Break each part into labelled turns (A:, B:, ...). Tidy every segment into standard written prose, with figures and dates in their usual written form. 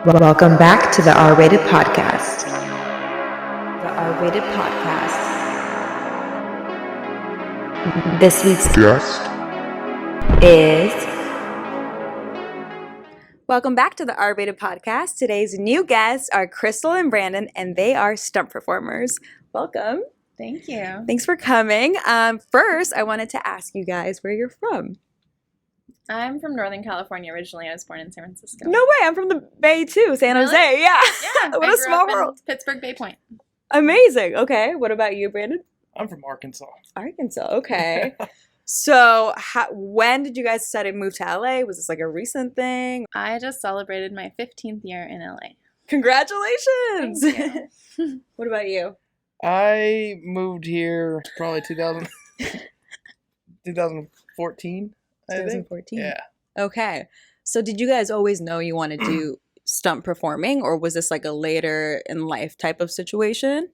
A: Welcome back to the R-Rated Podcast. The R-Rated Podcast. This week's guest is...
B: Welcome back to the R-Rated Podcast. Today's new guests are Krystle and Brandin, and they are stunt performers. Welcome.
C: Thank you.
B: Thanks for coming. First, I wanted to ask you guys where you're from.
C: I'm from Northern California originally. I was born in San Francisco.
B: No way, I'm from the Bay too, San
C: Really?
B: Jose. Yeah.
C: Yeah.
B: What a small world.
C: Pittsburgh Bay Point.
B: Amazing. Okay, what about you, Brandin?
D: I'm from Arkansas.
B: Arkansas. Okay. So, when did you guys decide to move to LA? Was this like a recent thing?
C: I just celebrated my 15th year in LA.
B: Congratulations.
C: Thank you.
B: What about you?
D: I moved here probably 2014. I think.
B: 2014.
D: Yeah.
B: Okay. So did you guys always know you want to do stunt performing, or was this like a later in life type of situation?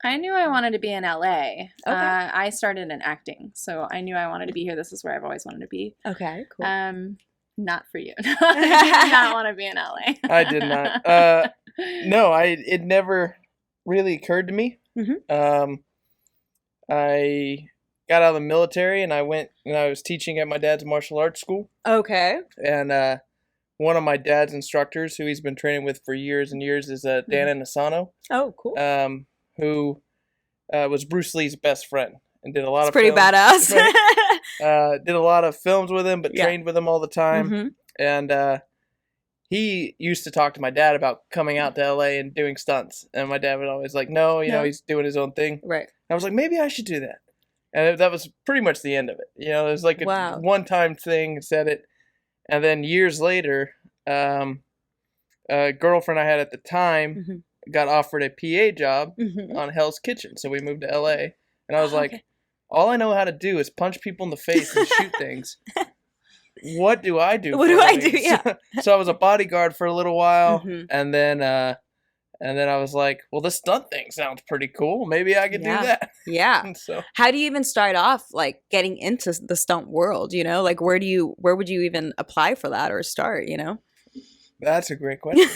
C: I knew I wanted to be in LA.
B: Okay.
C: I started in acting, so I knew I wanted to be here. This is where I've always wanted to be.
B: Okay, cool.
C: Not for you. I did not want to be in LA.
D: I did not. No, it never really occurred to me.
B: Mm-hmm.
D: I got out of the military and I went and I was teaching at my dad's martial arts school.
B: Okay.
D: And one of my dad's instructors, who he's been training with for years and years, is Dan Asano.
B: Oh, cool.
D: Who was Bruce Lee's best friend and did a lot
B: It's
D: of
B: pretty
D: films.
B: badass.
D: Did a lot of films with him, but
B: Yeah.
D: trained with him all the time.
B: Mm-hmm.
D: And he used to talk to my dad about coming out to LA and doing stunts. And my dad would always like, no, you know, he's doing his own thing.
B: Right.
D: And I was like, maybe I should do that. And that was pretty much the end of it. You know, it was like a
B: Wow.
D: one-time thing, said it. And then years later, a girlfriend I had at the time
B: Mm-hmm.
D: got offered a PA job
B: Mm-hmm.
D: on Hell's Kitchen. So we moved to LA. And I was like,
B: Okay.
D: all I know how to do is punch people in the face and shoot things. What do I do?
B: What
D: for
B: do
D: a
B: I
D: living?
B: do? Yeah.
D: So I was a bodyguard for a little while.
B: Mhm.
D: And then I was like, well, this stunt thing sounds pretty cool. Maybe I could
B: Yeah.
D: do that.
B: Yeah.
D: And so
B: How do you even start off like getting into the stunt world, you know? Like where would you even apply for that or start, you know?
D: that's a great question.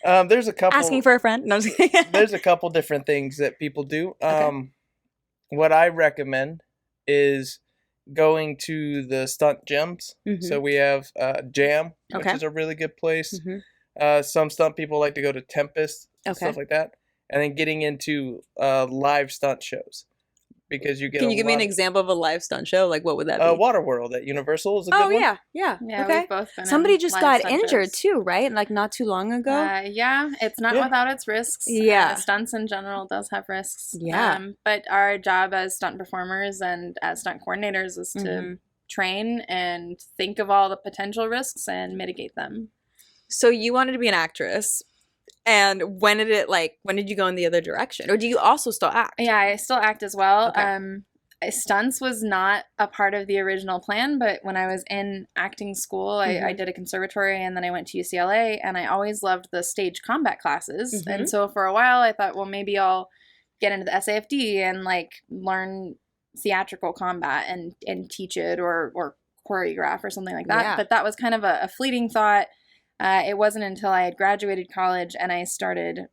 D: There's a couple.
B: Asking for a friend? No, I'm just kidding.
D: There's a couple different things that people do.
B: Okay.
D: What I recommend is going to the stunt gyms.
B: Mhm.
D: So we have Jam, which
B: Okay.
D: is a really good place.
B: Mhm.
D: Some stunt people like to go to Tempest, and
B: Okay.
D: stuff like that. And then getting into live stunt shows, because you get.
B: Can
D: a
B: you give me an
D: lot-
B: example of a live stunt show? Like what would that be?
D: Waterworld at Universal is a good
B: Oh
D: one.
B: yeah.
C: Yeah,
B: Okay.
C: we've both been
B: Somebody
C: in
B: just
C: live
B: got
C: stunt
B: injured
C: shows.
B: too, right? Like not too long ago.
C: Yeah, it's not
D: Yeah.
C: without its risks.
B: Yeah.
C: Stunts in general does have risks.
B: Yeah.
C: But our job as stunt performers and as stunt coordinators is to
B: Mhm.
C: train and think of all the potential risks and mitigate them.
B: So you wanted to be an actress, and when did you go in the other direction, or do you also still act?
C: Yeah, I still act as well.
B: Okay.
C: Stunts was not a part of the original plan, but when I was in acting school, I did a conservatory and then I went to UCLA, and I always loved the stage combat classes.
B: Mhm.
C: And so for a while I thought, well, maybe I'll get into the SAFD and like learn theatrical combat and teach it or choreograph or something like that.
B: Yeah.
C: But that was kind of a fleeting thought. It wasn't until I had graduated college and I started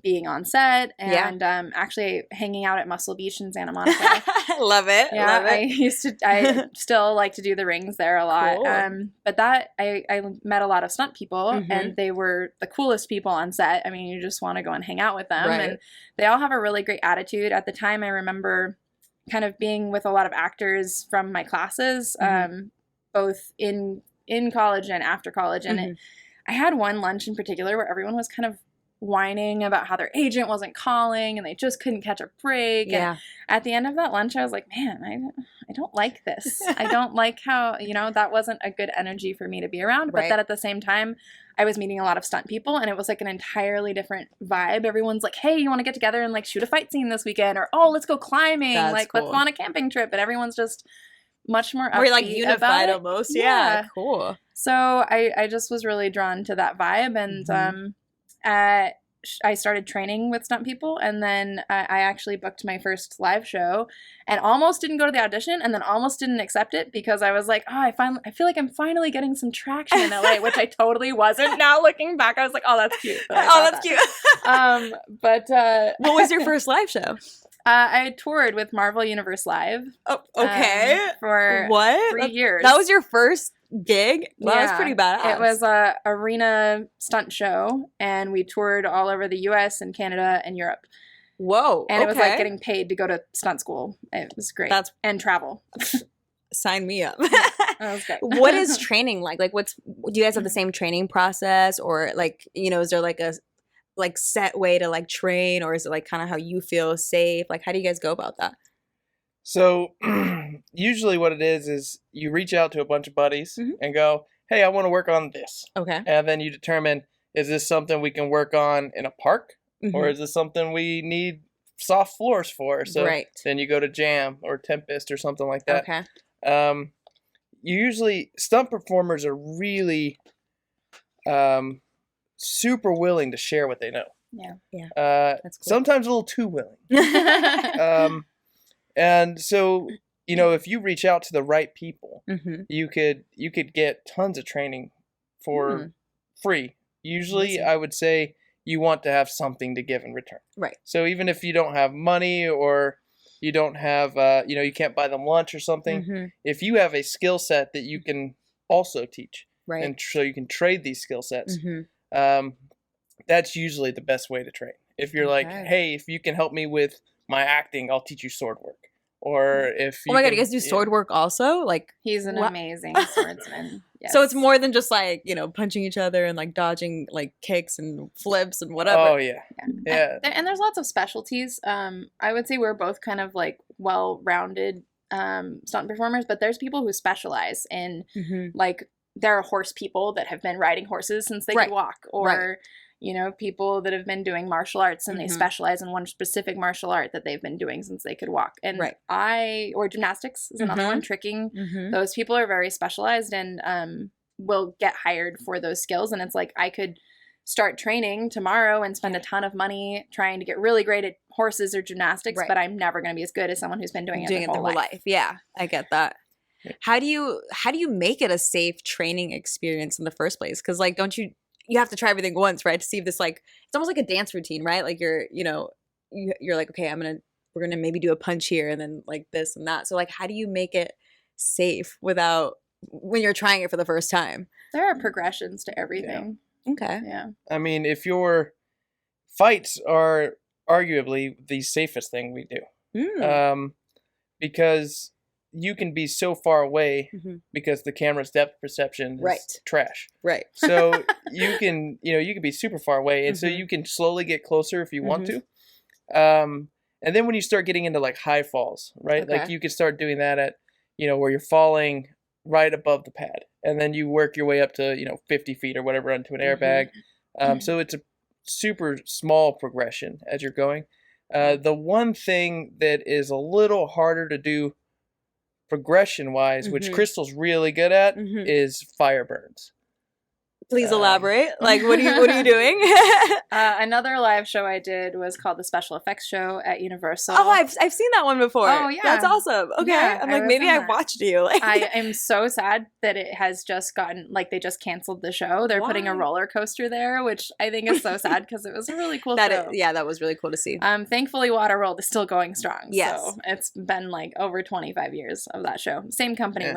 C: being on set and actually hanging out at Muscle Beach in Santa Monica.
B: Love it.
C: Yeah,
B: Love it.
C: I still like to do the rings there a lot.
B: Cool.
C: But that I met a lot of stunt people,
B: Mhm.
C: and they were the coolest people on set. I mean, you just want to go and hang out with them,
B: Right.
C: and they all have a really great attitude. At the time, I remember kind of being with a lot of actors from my classes, both in college and after college, and
B: Mhm.
C: I had one lunch in particular where everyone was kind of whining about how their agent wasn't calling and they just couldn't catch a break.
B: Yeah.
C: And at the end of that lunch, I was like, man, I don't like this. I don't like how, that wasn't a good energy for me to be around. But
B: Right.
C: then at the same time, I was meeting a lot of stunt people, and it was like an entirely different vibe. Everyone's like, hey, you want to get together and like shoot a fight scene this weekend? Or, oh, let's go climbing.
B: That's
C: Let's
B: cool.
C: go on a camping trip. And everyone's just much more
B: We're like
C: upbeat
B: unified
C: about it.
B: almost.
C: Yeah.
B: Yeah. Cool.
C: So I just was really drawn to that vibe. And I started training with stunt people, and then I actually booked my first live show and almost didn't go to the audition, and then almost didn't accept it because I was like, oh, I feel like I'm finally getting some traction in LA, which I totally wasn't. Now looking back, I was like, oh, that's cute.
B: Cute.
C: But
B: what was your first live show?
C: I toured with Marvel Universe Live.
B: Oh, okay.
C: For
B: what?
C: 3 years.
B: That was your first gig? Well, that was pretty badass.
C: It was a arena stunt show, and we toured all over the U.S. and Canada and Europe.
B: Whoa.
C: And it was like getting paid to go to stunt school. It was great. And travel.
B: Sign me up.
C: That was great.
B: What is training like? Like, do you guys have the same training process, or like, is there like a set way to like train, or is it like kind of how you feel safe? Like, how do you guys go about that?
D: So usually what it is you reach out to a bunch of buddies and go, hey, I want to work on this.
B: Okay.
D: And then you determine, is this something we can work on in a park, or is this something we need soft floors for? So then you go to Jam or Tempest or something like that.
B: Okay.
D: Usually stunt performers are really super willing to share what they know.
C: Yeah.
B: Yeah.
D: That's cool. Sometimes a little too willing. And so, if you reach out to the right people, you could get tons of training for free. Usually, I would say you want to have something to give in return.
B: Right.
D: So even if you don't have money, or you don't have, you can't buy them lunch or something, if you have a skill set that you can also teach,
B: right,
D: and so you can trade these skill sets, that's usually the best way to train. If you're like, hey, if you can help me with my acting, I'll teach you sword work. Or if you
B: my God, you guys do sword work also? Like,
C: he's an amazing swordsman. Yes.
B: So it's more than just like, punching each other and like dodging like kicks and flips and whatever.
D: Oh yeah.
C: And there's lots of specialties. I would say we're both kind of like well-rounded stunt performers, but there's people who specialize in like, there are horse people that have been riding horses since they could walk, or people that have been doing martial arts and they specialize in one specific martial art that they've been doing since they could walk. And or gymnastics is another one, tricking. Those people are very specialized and will get hired for those skills. And it's like, I could start training tomorrow and spend a ton of money trying to get really great at horses or gymnastics, but I'm never going to be as good as someone who's been doing it their whole life.
B: Yeah, I get that. How do you make it a safe training experience in the first place? Because like, don't you have to try everything once, right? To see if this, like, it's almost like a dance routine, right? Like you're like, okay, we're gonna maybe do a punch here and then like this and that. So like, how do you make it safe when you're trying it for the first time?
C: There are progressions to everything.
B: Yeah. Okay.
C: Yeah.
D: I mean, if your fights are arguably the safest thing we do, because you can be so far away because the camera's depth perception is trash.
B: Right.
D: So you can be super far away, and so you can slowly get closer if you want to. And then when you start getting into like high falls, right? Like you can start doing that at, where you're falling right above the pad, and then you work your way up to, 50 feet or whatever onto an airbag. So it's a super small progression as you're going. The one thing that is a little harder to do progression wise, which Krystle's really good at, is fire burns.
B: Please elaborate. Like, what are you doing?
C: Another live show I did was called the Special Effects Show at Universal.
B: Oh, I've seen that one before. Oh yeah, that's awesome. Okay, yeah, I'm like, maybe I watched you. Like,
C: I am so sad that it has just gotten, like, they just canceled the show. They're putting a roller coaster there, which I think is so sad because it was a really cool show.
B: That was really cool to see.
C: Thankfully, Waterworld is still going strong.
B: Yes,
C: so it's been like over 25 years of that show. Same company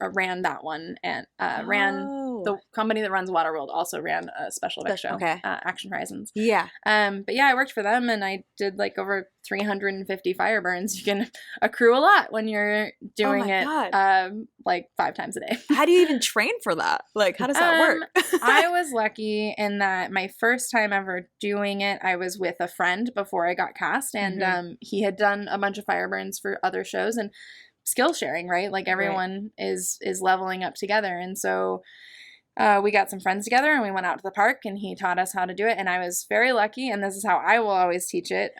C: ran that one and ran the company that runs Waterworld also ran a special effects show, Action Horizons.
B: Yeah.
C: But yeah, I worked for them and I did like over 350 fire burns. You can accrue a lot when you're doing it like 5 times a day.
B: How do you even train for that? Like, how does that work?
C: I was lucky in that my first time ever doing it, I was with a friend before I got cast, and he had done a bunch of fire burns for other shows, and skill sharing, right? Like everyone is leveling up together. And so we got some friends together and we went out to the park and he taught us how to do it. And I was very lucky, and this is how I will always teach it,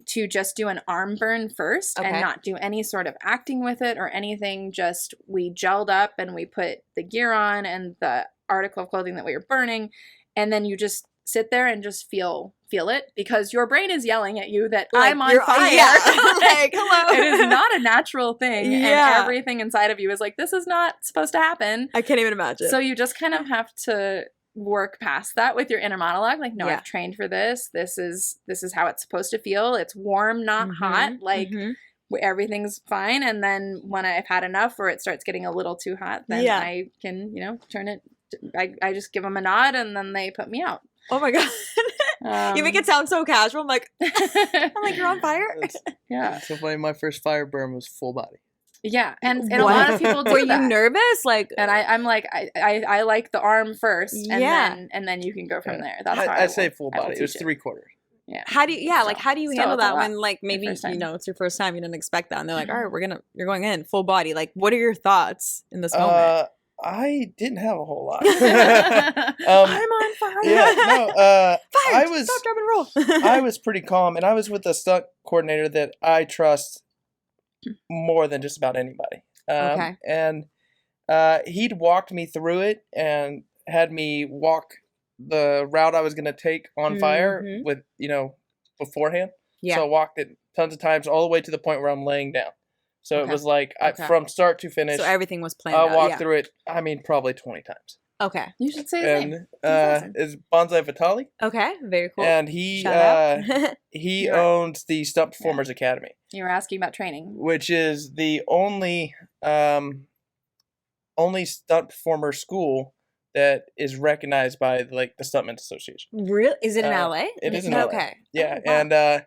C: to just do an arm burn first and not do any sort of acting with it or anything. Just we gelled up and we put the gear on and the article of clothing that we were burning, and then you just sit there and just feel it, because your brain is yelling at you that
B: Like,
C: I'm on
B: you're-
C: fire.
B: yeah. Like, hello.
C: It is not a natural thing,
B: Yeah.
C: and everything inside of you is like, this is not supposed to happen.
B: I can't even imagine.
C: So you just kind of have to work past that with your inner monologue. Like, no,
B: Yeah.
C: I've trained for this. This is how it's supposed to feel. It's warm, not hot. Like, everything's fine. And then when I've had enough, or it starts getting a little too hot, then
B: Yeah.
C: I can, turn it. I just give them a nod, and then they put me out.
B: Oh my god. You make it sound so casual. I'm like, you're on fire.
C: Yeah.
D: So funny. My first fire burn was full body.
C: Yeah, and a lot of people do
B: Were
C: that.
B: you nervous? Like,
C: And I'm like, I like the arm first, and
B: Yeah.
C: then you can go from there. That's how
D: I say
C: will-
D: full
C: I will
D: body. It was
C: teach
D: 3/4.
C: Yeah.
B: how do you? Yeah, like
C: So-
B: how do you
C: so
B: handle
C: it's a
B: that
C: lot
B: when like maybe
C: first time.
B: it's your first time, you didn't expect that, and they're like, all right, you're going in full body. Like, what are your thoughts in this moment?
D: I didn't have a whole lot.
B: I'm on fire.
D: Yeah, no.
B: Fire!
D: I was
B: Stop, drop, and roll.
D: I was pretty calm, and I was with a stunt coordinator that I trust more than just about anybody.
B: Okay.
D: And he'd walked me through it and had me walk the route I was going to take on fire
B: Mhm.
D: with, beforehand.
B: Yeah.
D: So I walked it tons of times all the way to the point where I'm laying down. So
B: Okay.
D: it was like
B: Okay.
D: from start to finish,
B: So everything was planned
D: I
B: out.
D: walked
B: Yeah.
D: through it, probably 20 times.
B: Okay.
C: You should say his name.
D: And
C: That's awesome.
D: is Bonsai Vitali.
B: Okay. Very cool.
D: And he
B: Shout out.
D: he
C: You're-
D: owns the Stunt Performers Academy,
C: You were asking about training.
D: which is the only stunt performer school that is recognized by like the Stuntmen's Association.
B: Really? Is it in
D: Uh,
B: LA?
D: it is in LA.
B: Okay.
D: Yeah,
B: Oh, wow.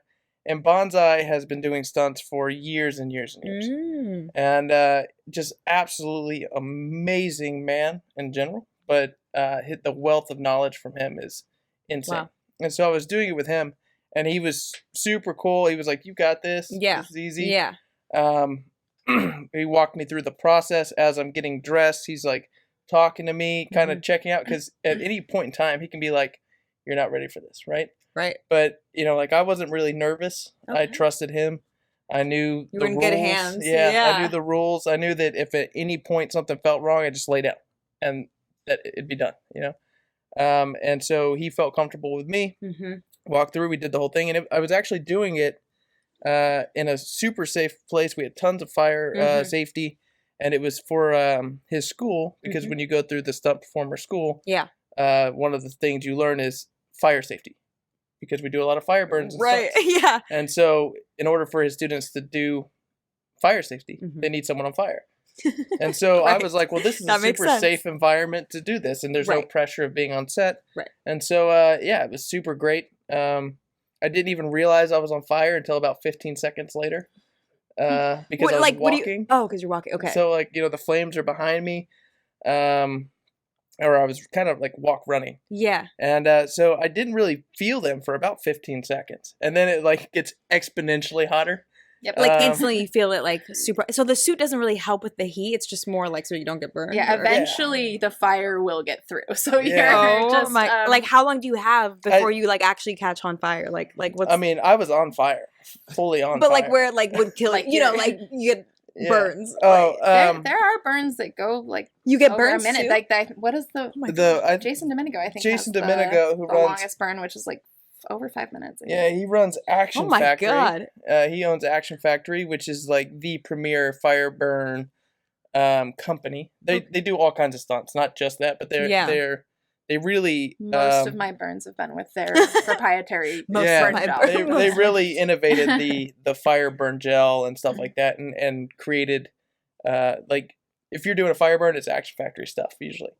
D: and Bonsai has been doing stunts for years and years and years,
B: Mm.
D: and just absolutely amazing man in general. But the wealth of knowledge from him is insane.
B: Wow.
D: And so I was doing it with him, and he was super cool. He was like, "You got this.
B: Yeah.
D: This is easy."
B: Yeah.
D: He walked me through the process as I'm getting dressed. He's like talking to me, kind of
B: Mhm.
D: checking out, because at any point in time, he can be like, "You're not ready for this," right?
B: Right.
D: But like I wasn't really nervous. I
B: Okay.
D: trusted him. I knew
B: You
D: the
B: were in
D: rules.
B: good hands.
D: Yeah, I
B: Yeah.
D: knew the rules. I knew that if at any point something felt wrong, I just lay down, and that it'd be done. And so he felt comfortable with me.
B: Mm-hmm.
D: Walked through. We did the whole thing, and I was actually doing it in a super safe place. We had tons of fire
B: Mhm.
D: safety, and it was for his school, because
B: Mhm.
D: when you go through the stunt performer school,
B: Yeah.
D: one of the things you learn is fire safety, because we do a lot of fire burns. And
B: Right.
D: stunts.
B: Yeah.
D: And so, in order for his students to do fire safety,
B: Mhm.
D: they need someone on fire. And so I
B: Right.
D: was like, well, this is
B: That
D: a
B: makes
D: super
B: sense.
D: safe environment to do this, and there's no
B: Right.
D: pressure of being on set.
B: Right.
D: And so, yeah, it was super great. I didn't even realize I was on fire until about 15 seconds later, because I was
B: What do
D: walking.
B: you? Oh, because you're walking. Okay.
D: So, like, the flames are behind me, or I was kind of like running.
B: yeah.
D: And so I didn't really feel them for about 15 seconds. And then it like gets exponentially hotter.
C: Yep.
B: Like instantly you feel it like super. So the suit doesn't really help with the heat. It's just more like so you don't get burned.
C: Yeah,
B: or-
C: eventually the fire will get through. So you're
D: Yeah.
B: Oh
C: just
B: my! Like how long do you have before you like actually catch on fire? Like what's?
D: I mean, I was on fire, fully on
B: but
D: fire.
B: like where it like would kill
C: Like
B: you know
C: you're-
B: like you get
D: Yeah.
B: burns.
D: Oh,
B: like,
C: there are burns that go like
B: you get
C: over
B: burns
C: a minute.
B: too?
C: Like that. What is the
B: Oh my God.
C: Jason Domenico? I think
D: Jason
C: has
D: Domenico, who
C: the
D: runs-
C: longest burn, which is like over 5 minutes. I
D: Yeah,
C: think.
D: he runs Action
B: Oh my
D: Factory.
B: God.
D: He owns Action Factory, which is like the premier fire burn company. They do all kinds of stunts, not just that, but
B: Yeah.
D: they really
C: Most of my burns have been with their proprietary
B: Most
D: Yeah.
C: burn
B: of my
C: gel.
B: burns.
D: they really innovated the fire burn gel and stuff like that, and created like if you're doing a fire burn, it's Action Factory stuff usually.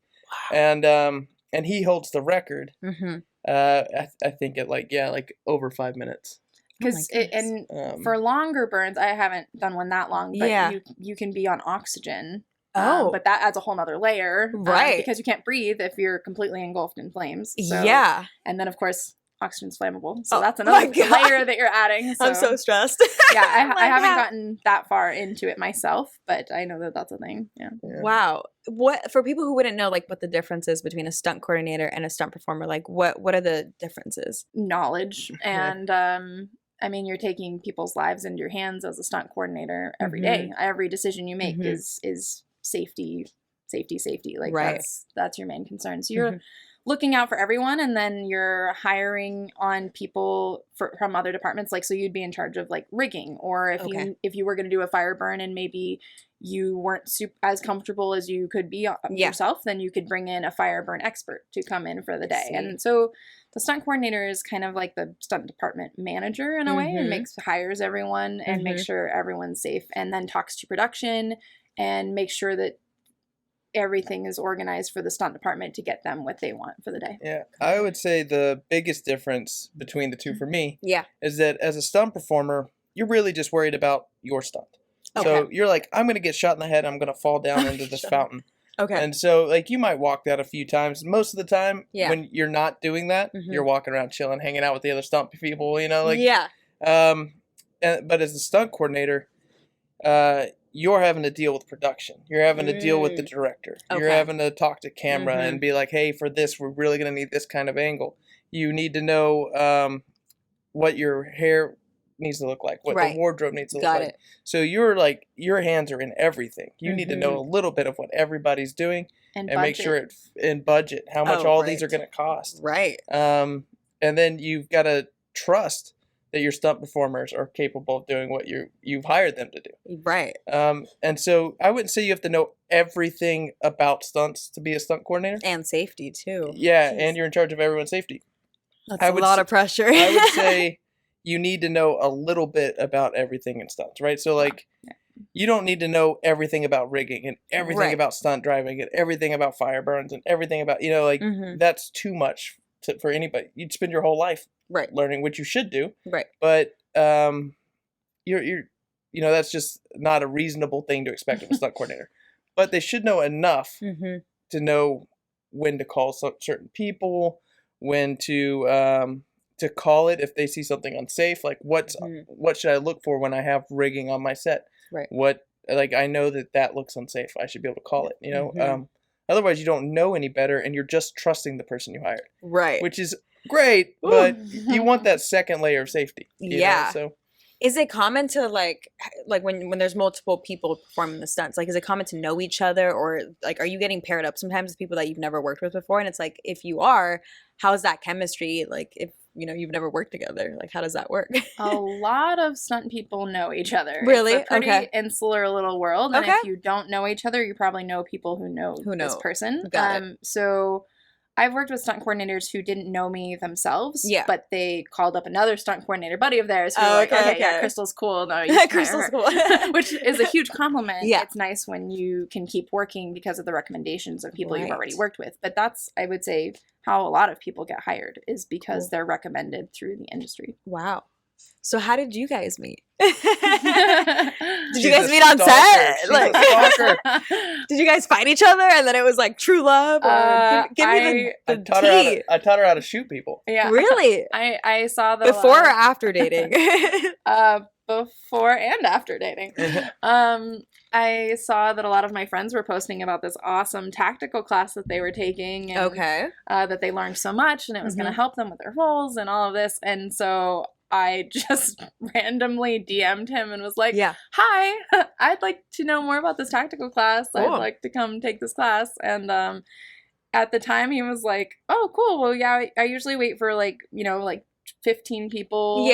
D: And he holds the record.
B: Mm-hmm.
D: I think at like over 5 minutes.
C: Because
B: goodness.
C: and for longer burns, I haven't done one that long, but
B: Yeah.
C: you can be on oxygen.
B: Oh.
C: But that adds a whole nother layer,
B: Right.
C: Because you can't breathe if you're completely engulfed in flames. So,
B: Yeah.
C: and then of course oxygen's flammable, so
B: Oh
C: that's
B: my
C: another
B: God.
C: layer that you're adding.
B: I'm so stressed.
C: yeah, I
B: Like
C: haven't
B: that.
C: gotten that far into it myself, but I know that that's a thing. Yeah.
D: Yeah.
B: Wow. What for people who wouldn't know like what the difference is between a stunt coordinator and a stunt performer, like what are the differences?
C: Knowledge and I mean, you're taking people's lives into your hands as a stunt coordinator every
B: Mhm.
C: day. Every decision you make
B: Mhm.
C: is safety. Like
B: Right.
C: that's your main concern. So you're looking out for everyone, and then you're hiring on people from other departments. Like, so you'd be in charge of like rigging, or if you were going to do a fire burn and maybe you weren't as comfortable as you could be yourself, then you could bring in a fire burn expert to come in for the day. And so the stunt coordinator is kind of like the stunt department manager in a way, and hires everyone and makes sure everyone's safe, and then talks to production and makes sure that everything is organized for the stunt department to get them what they want for the day.
D: Yeah, I would say the biggest difference between the two for me is that as a stunt performer, you're really just worried about your stunt. Okay. So you're like, I'm going to get shot in the head. I'm going to fall down into this fountain. Okay. And so like you might walk that a few times. Most of the time when you're not doing that, you're walking around chilling, hanging out with the other stunt people, you know, like, but as a stunt coordinator, you're having to deal with production. You're having to deal with the director. Okay. You're having to talk to camera and be like, hey, for this, we're really going to need this kind of angle. You need to know what your hair needs to look like, what the wardrobe needs to look like. So you're like, your hands are in everything. You need to know a little bit of what everybody's doing and make sure it in budget, how much all these are going to cost. Right. And then you've got to trust that your stunt performers are capable of doing what you've hired them to do. Right. And so I wouldn't say you have to know everything about stunts to be a stunt coordinator.
B: And safety too.
D: Yeah, and you're in charge of everyone's safety.
B: That's a lot of pressure.
D: I would say you need to know a little bit about everything in stunts, right? So like you don't need to know everything about rigging and everything about stunt driving and everything about fire burns and everything about, you know, like that's too much for anybody. You'd spend your whole life learning, which you should do. Right. But you're you know, that's just not a reasonable thing to expect of a stunt coordinator. But they should know enough to know when to call certain people, when to call it if they see something unsafe. Like what should I look for when I have rigging on my set? Right. What, like, I know that looks unsafe. I should be able to call it, you know? Otherwise you don't know any better and you're just trusting the person you hired. Right. Which is great, but you want that second layer of safety. You know? So
B: is it common to like when there's multiple people performing the stunts, like is it common to know each other, or like are you getting paired up sometimes with people that you've never worked with before? And it's like, if you are, how's that chemistry? Like if you know you've never worked together, like how does that work?
C: A lot of stunt people know each other.
B: Really?
C: It's a pretty insular little world. And if you don't know each other, you probably know people who know this person. Got it. So I've worked with stunt coordinators who didn't know me themselves, but they called up another stunt coordinator buddy of theirs who were like, okay, yeah, Krystle's cool. No, Krystle's cool. Which is a huge compliment. Yeah. It's nice when you can keep working because of the recommendations of people you've already worked with. But that's, I would say, how a lot of people get hired, is because they're recommended through the industry.
B: Wow. So how did you guys meet? Did you guys meet on set? Like, did you guys fight each other and then it was like true love? Or give me the tea.
D: I taught her how to shoot people.
C: Yeah.
B: Really?
C: I saw that
B: before or after dating?
C: Before and after dating. I saw that a lot of my friends were posting about this awesome tactical class that they were taking. And, that they learned so much and it was going to help them with their roles and all of this. And so I just randomly DM'd him and was like, hi, I'd like to know more about this tactical class. I'd like to come take this class. And at the time he was like, oh, cool. Well, yeah, I usually wait for like 15 people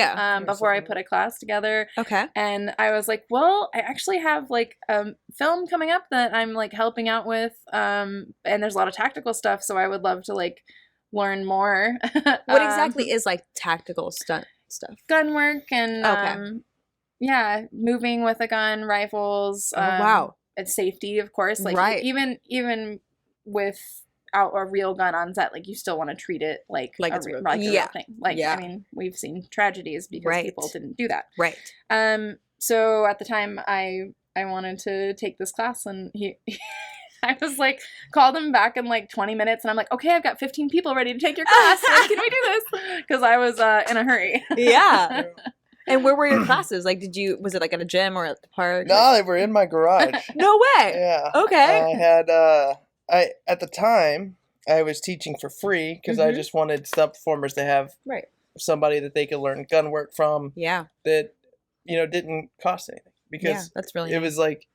C: before I put a class together. Okay. And I was like, well, I actually have like a film coming up that I'm like helping out with. And there's a lot of tactical stuff. So I would love to like learn more.
B: What exactly is like tactical stuff?
C: Gun work and moving with a gun, rifles. And safety, of course. Like even without a real gun on set, like you still want to treat it like it's a real thing. Like I mean, we've seen tragedies because people didn't do that. Right. So at the time, I wanted to take this class, and I was like, called him back in like 20 minutes, and I'm like, okay, I've got 15 people ready to take your class. Like, can we do this? Because I was in a hurry.
B: Yeah. And where were your classes? Like, was it like at a gym or at the park?
D: No, they were in my garage.
B: No way.
D: Yeah.
B: Okay.
D: I had, at the time, I was teaching for free because I just wanted stunt performers to have somebody that they could learn gun work from. Yeah. That, didn't cost anything. Because
B: that's really
D: it was like,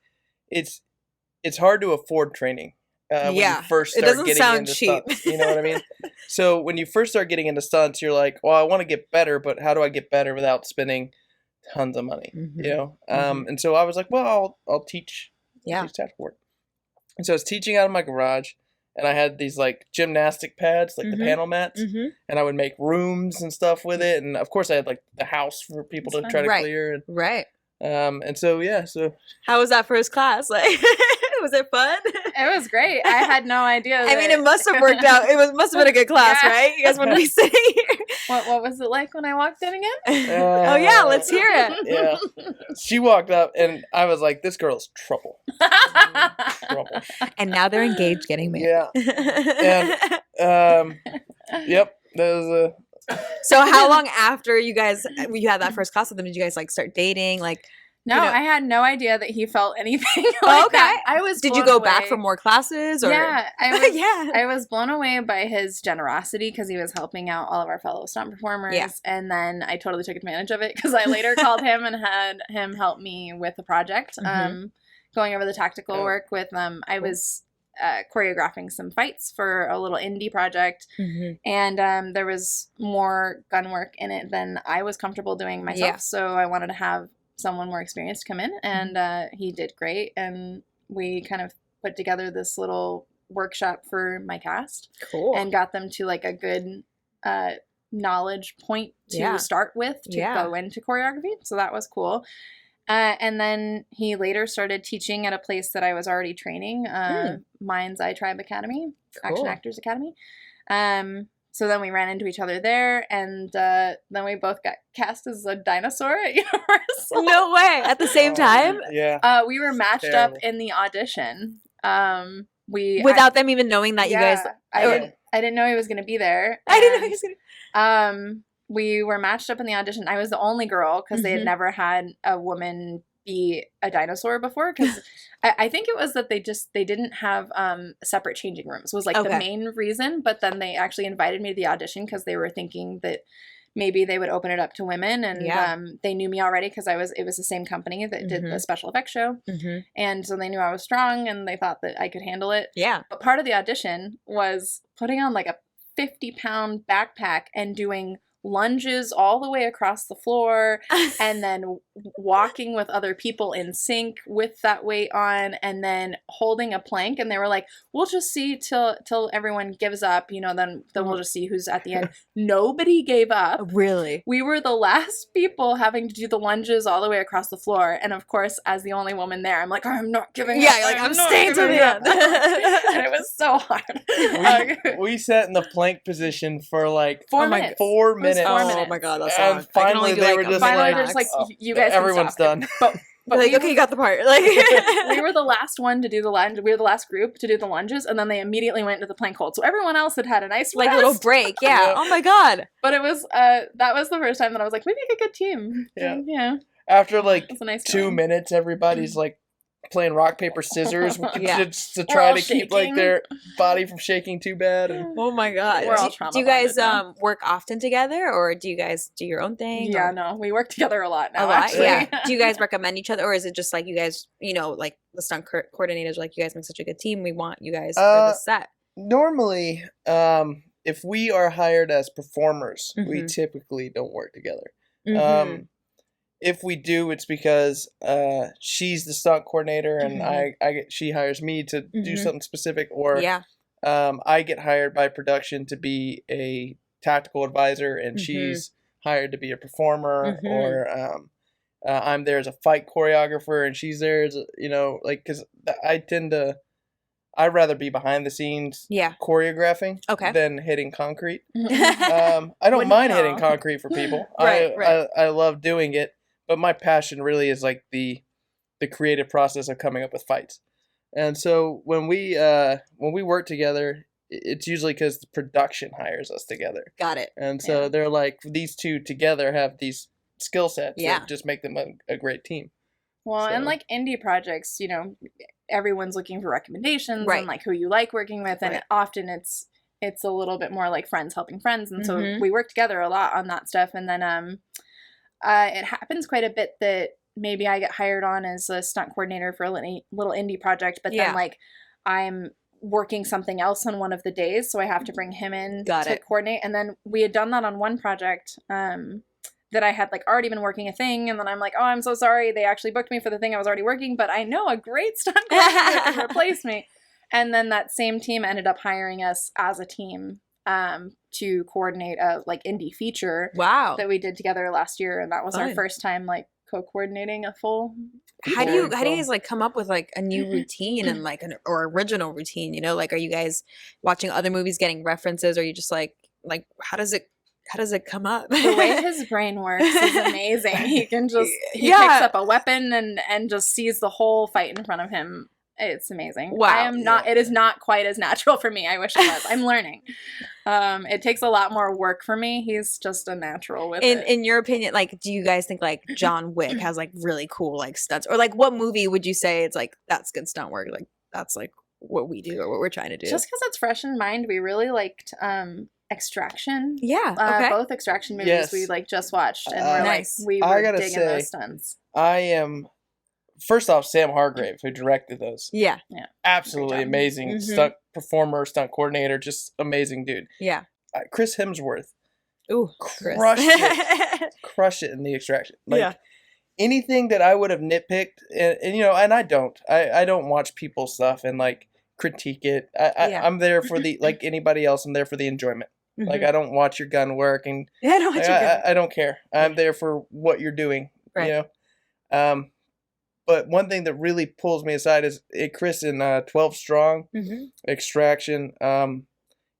D: it's hard to afford training when you first
B: it
D: start
B: doesn't
D: getting
B: sound
D: into
B: cheap.
D: stunts. You know what I mean? So when you first start getting into stunts, you're like, well, I want to get better, but how do I get better without spending tons of money? You know? And so I was like, well, I'll teach tactical work. And so I was teaching out of my garage, and I had these like gymnastic pads, like the panel mats, and I would make rooms and stuff with it. And of course I had like the house for people to try to clear. And so, so.
B: How was that first class? Like, was it fun?
C: It was great. I had no idea.
B: I mean, it must have worked out. Must have been a good class, right? You guys want to be sitting here.
C: What was it like when I walked in again?
B: Oh yeah, let's hear it.
D: Yeah. She walked up and I was like, this girl's trouble. Trouble.
B: And now they're engaged getting married.
D: Yeah. And yep. That was
B: So how long after you had that first class with them did you guys like start dating? Like
C: No, I had no idea that he felt anything like that. I was.
B: Did you go back for more classes? Or?
C: Yeah, I was blown away by his generosity because he was helping out all of our fellow stunt performers.
B: Yeah.
C: And then I totally took advantage of it because I later called him and had him help me with the project, going over the tactical work with them. I was choreographing some fights for a little indie project, and there was more gun work in it than I was comfortable doing myself.
B: Yeah.
C: So I wanted to have someone more experienced come in, and he did great, and we kind of put together this little workshop for my cast.
B: Cool.
C: And got them to like a good knowledge point to start with to go into choreography, so that was cool. And then he later started teaching at a place that I was already training, Mind's Eye Tribe Academy, Action Actors Academy. So then we ran into each other there, and then we both got cast as a dinosaur at Universal.
B: No way! At the same time?
D: Yeah.
C: We were matched up in the audition.
B: Without them even knowing that you guys...
C: I didn't know he was going to be there.
B: I didn't know he was going
C: to... we were matched up in the audition. I was the only girl because they had never had a woman be a dinosaur before, because I think it was that they didn't have separate changing rooms was like the main reason, but then they actually invited me to the audition because they were thinking that maybe they would open it up to women, and they knew me already because it was the same company that did the special effects show, and so they knew I was strong and they thought that I could handle it. But part of the audition was putting on like a 50-pound backpack and doing lunges all the way across the floor and then walking with other people in sync with that weight on, and then holding a plank, and they were like, we'll just see till everyone gives up, then we'll just see who's at the end. Nobody gave up.
B: Really?
C: We were the last people having to do the lunges all the way across the floor, and of course, as the only woman there, I'm like, I'm not giving up.
B: Yeah, like I'm staying to the end.
C: And it was so hard.
D: We sat in the plank position for like
C: 4 minutes.
D: 4 minutes.
C: 4 minutes.
B: Oh my god, that's
D: and finally they were just
C: like, you guys
D: everyone's done.
C: But
B: like, okay, you got the part. Like
C: we were the last one to do the lunge. We were the last group to do the lunges, and then they immediately went into the plank hold. So everyone else had a nice
B: like
C: rest.
B: little break. Yeah. Oh my god.
C: But it was that was the first time that I was like, we make a good team. Yeah.
D: After like
C: nice
D: 2 minutes, everybody's like playing rock paper scissors just to
C: We're
D: try
C: all
D: to keep like
C: shaking.
D: their body from shaking too bad.
B: Oh my god.
C: We're all
B: Do you guys
C: traumatized now.
B: work often together, or do you guys do your own thing?
C: Yeah,
B: or?
C: No, we work together a lot now.
B: A lot,
C: actually.
B: yeah. Do you guys recommend each other, or is it just like you guys, like the stunt coordinators, like you guys make such a good team, we want you guys for the set?
D: Normally, if we are hired as performers, we typically don't work together. If we do, it's because she's the stunt coordinator and she hires me to do something specific, or I get hired by production to be a tactical advisor and she's hired to be a performer, or I'm there as a fight choreographer and she's there as because I'd rather be behind the scenes choreographing than hitting concrete. I don't mind hitting concrete for people.
C: Right.
D: I love doing it. But my passion really is like the creative process of coming up with fights. And so when we work together, it's usually because the production hires us together.
B: Got it.
D: And so they're like, these two together have these skill sets that just make them a great team.
C: Well, and like indie projects, everyone's looking for recommendations and like who you like working with, and often it's a little bit more like friends helping friends, and so we work together a lot on that stuff. And then it happens quite a bit that maybe I get hired on as a stunt coordinator for a little indie project, but then like I'm working something else on one of the days, so I have to bring him in to coordinate. And then we had done that on one project that I had like already been working a thing, and then I'm like, oh, I'm so sorry, they actually booked me for the thing I was already working, but I know a great stunt coordinator can replace me. And then that same team ended up hiring us as a team to coordinate a like indie feature that we did together last year, and that was our first time like co-coordinating a full.
B: How do you guys like come up with like a new routine and like or original routine? You know, like are you guys watching other movies, getting references, or are you just like how does it come up?
C: The way his brain works is amazing. He can just picks up a weapon and just sees the whole fight in front of him. It's amazing.
B: Wow.
C: I am not, it is not quite as natural for me. I wish it was. I'm learning. It takes a lot more work for me. He's just a natural with it.
B: In your opinion, like, do you guys think like John Wick has like really cool like stunts, or like what movie would you say it's like that's good stunt work? Like that's like what we do or what we're trying to do.
C: Just because it's fresh in mind, we really liked Extraction.
B: Yeah. Okay.
C: Both Extraction movies we like just watched, and we're
B: nice.
C: like we were digging those stunts.
D: I am. First off, Sam Hargrave, who directed those.
B: Yeah.
D: Absolutely amazing stunt performer, stunt coordinator, just amazing dude.
B: Yeah.
D: Chris Hemsworth.
B: Ooh,
D: crushed it. Crush it in the Extraction. Like anything that I would have nitpicked, and you know, and I don't watch people's stuff and like critique it. I'm there for the, like anybody else, I'm there for the enjoyment. Like I don't watch your gun work, and I don't care. I'm there for what you're doing. Right. You know. But one thing that really pulls me aside is Chris in 12 Strong, Extraction.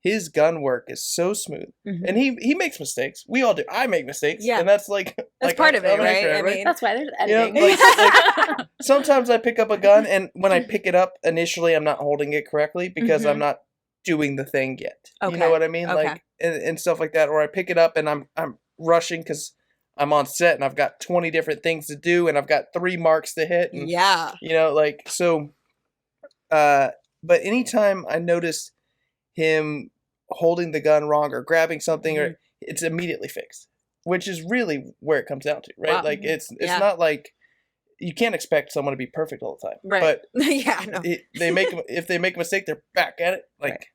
D: His gun work is so smooth, and he makes mistakes. We all do. I make mistakes, and that's like
B: that's part of it, right?
C: I mean, that's why there's editing.
D: You know, like, sometimes I pick up a gun, and when I pick it up initially, I'm not holding it correctly because I'm not doing the thing yet. Okay. You know what I mean? Okay. Like and stuff like that. Or I pick it up and I'm rushing because I'm on set and I've got 20 different things to do and I've got 3 marks to hit. And, you know, like, so, but anytime I notice him holding the gun wrong or grabbing something, or it's immediately fixed, which is really where it comes down to, right? Wow. Like, it's not like, you can't expect someone to be perfect all the time.
B: Right.
D: But
B: if
D: they make a mistake, they're back at it. Like,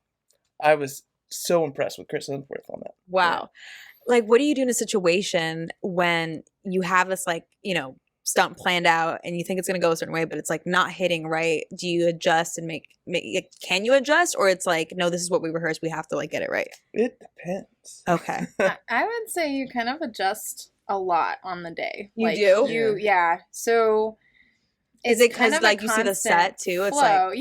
D: I was so impressed with Krystle and Brandin on that.
B: Wow. Like, what do you do in a situation when you have this, like, you know, stunt planned out and you think it's going to go a certain way, but it's like not hitting right? Do you adjust and make can you adjust, or it's like, no, this is what we rehearsed, we have to like get it right?
D: It depends.
B: Okay.
C: I would say you kind of adjust a lot on the day.
B: You do?
C: So
B: is it kind of like you see the set too? It's
C: flow.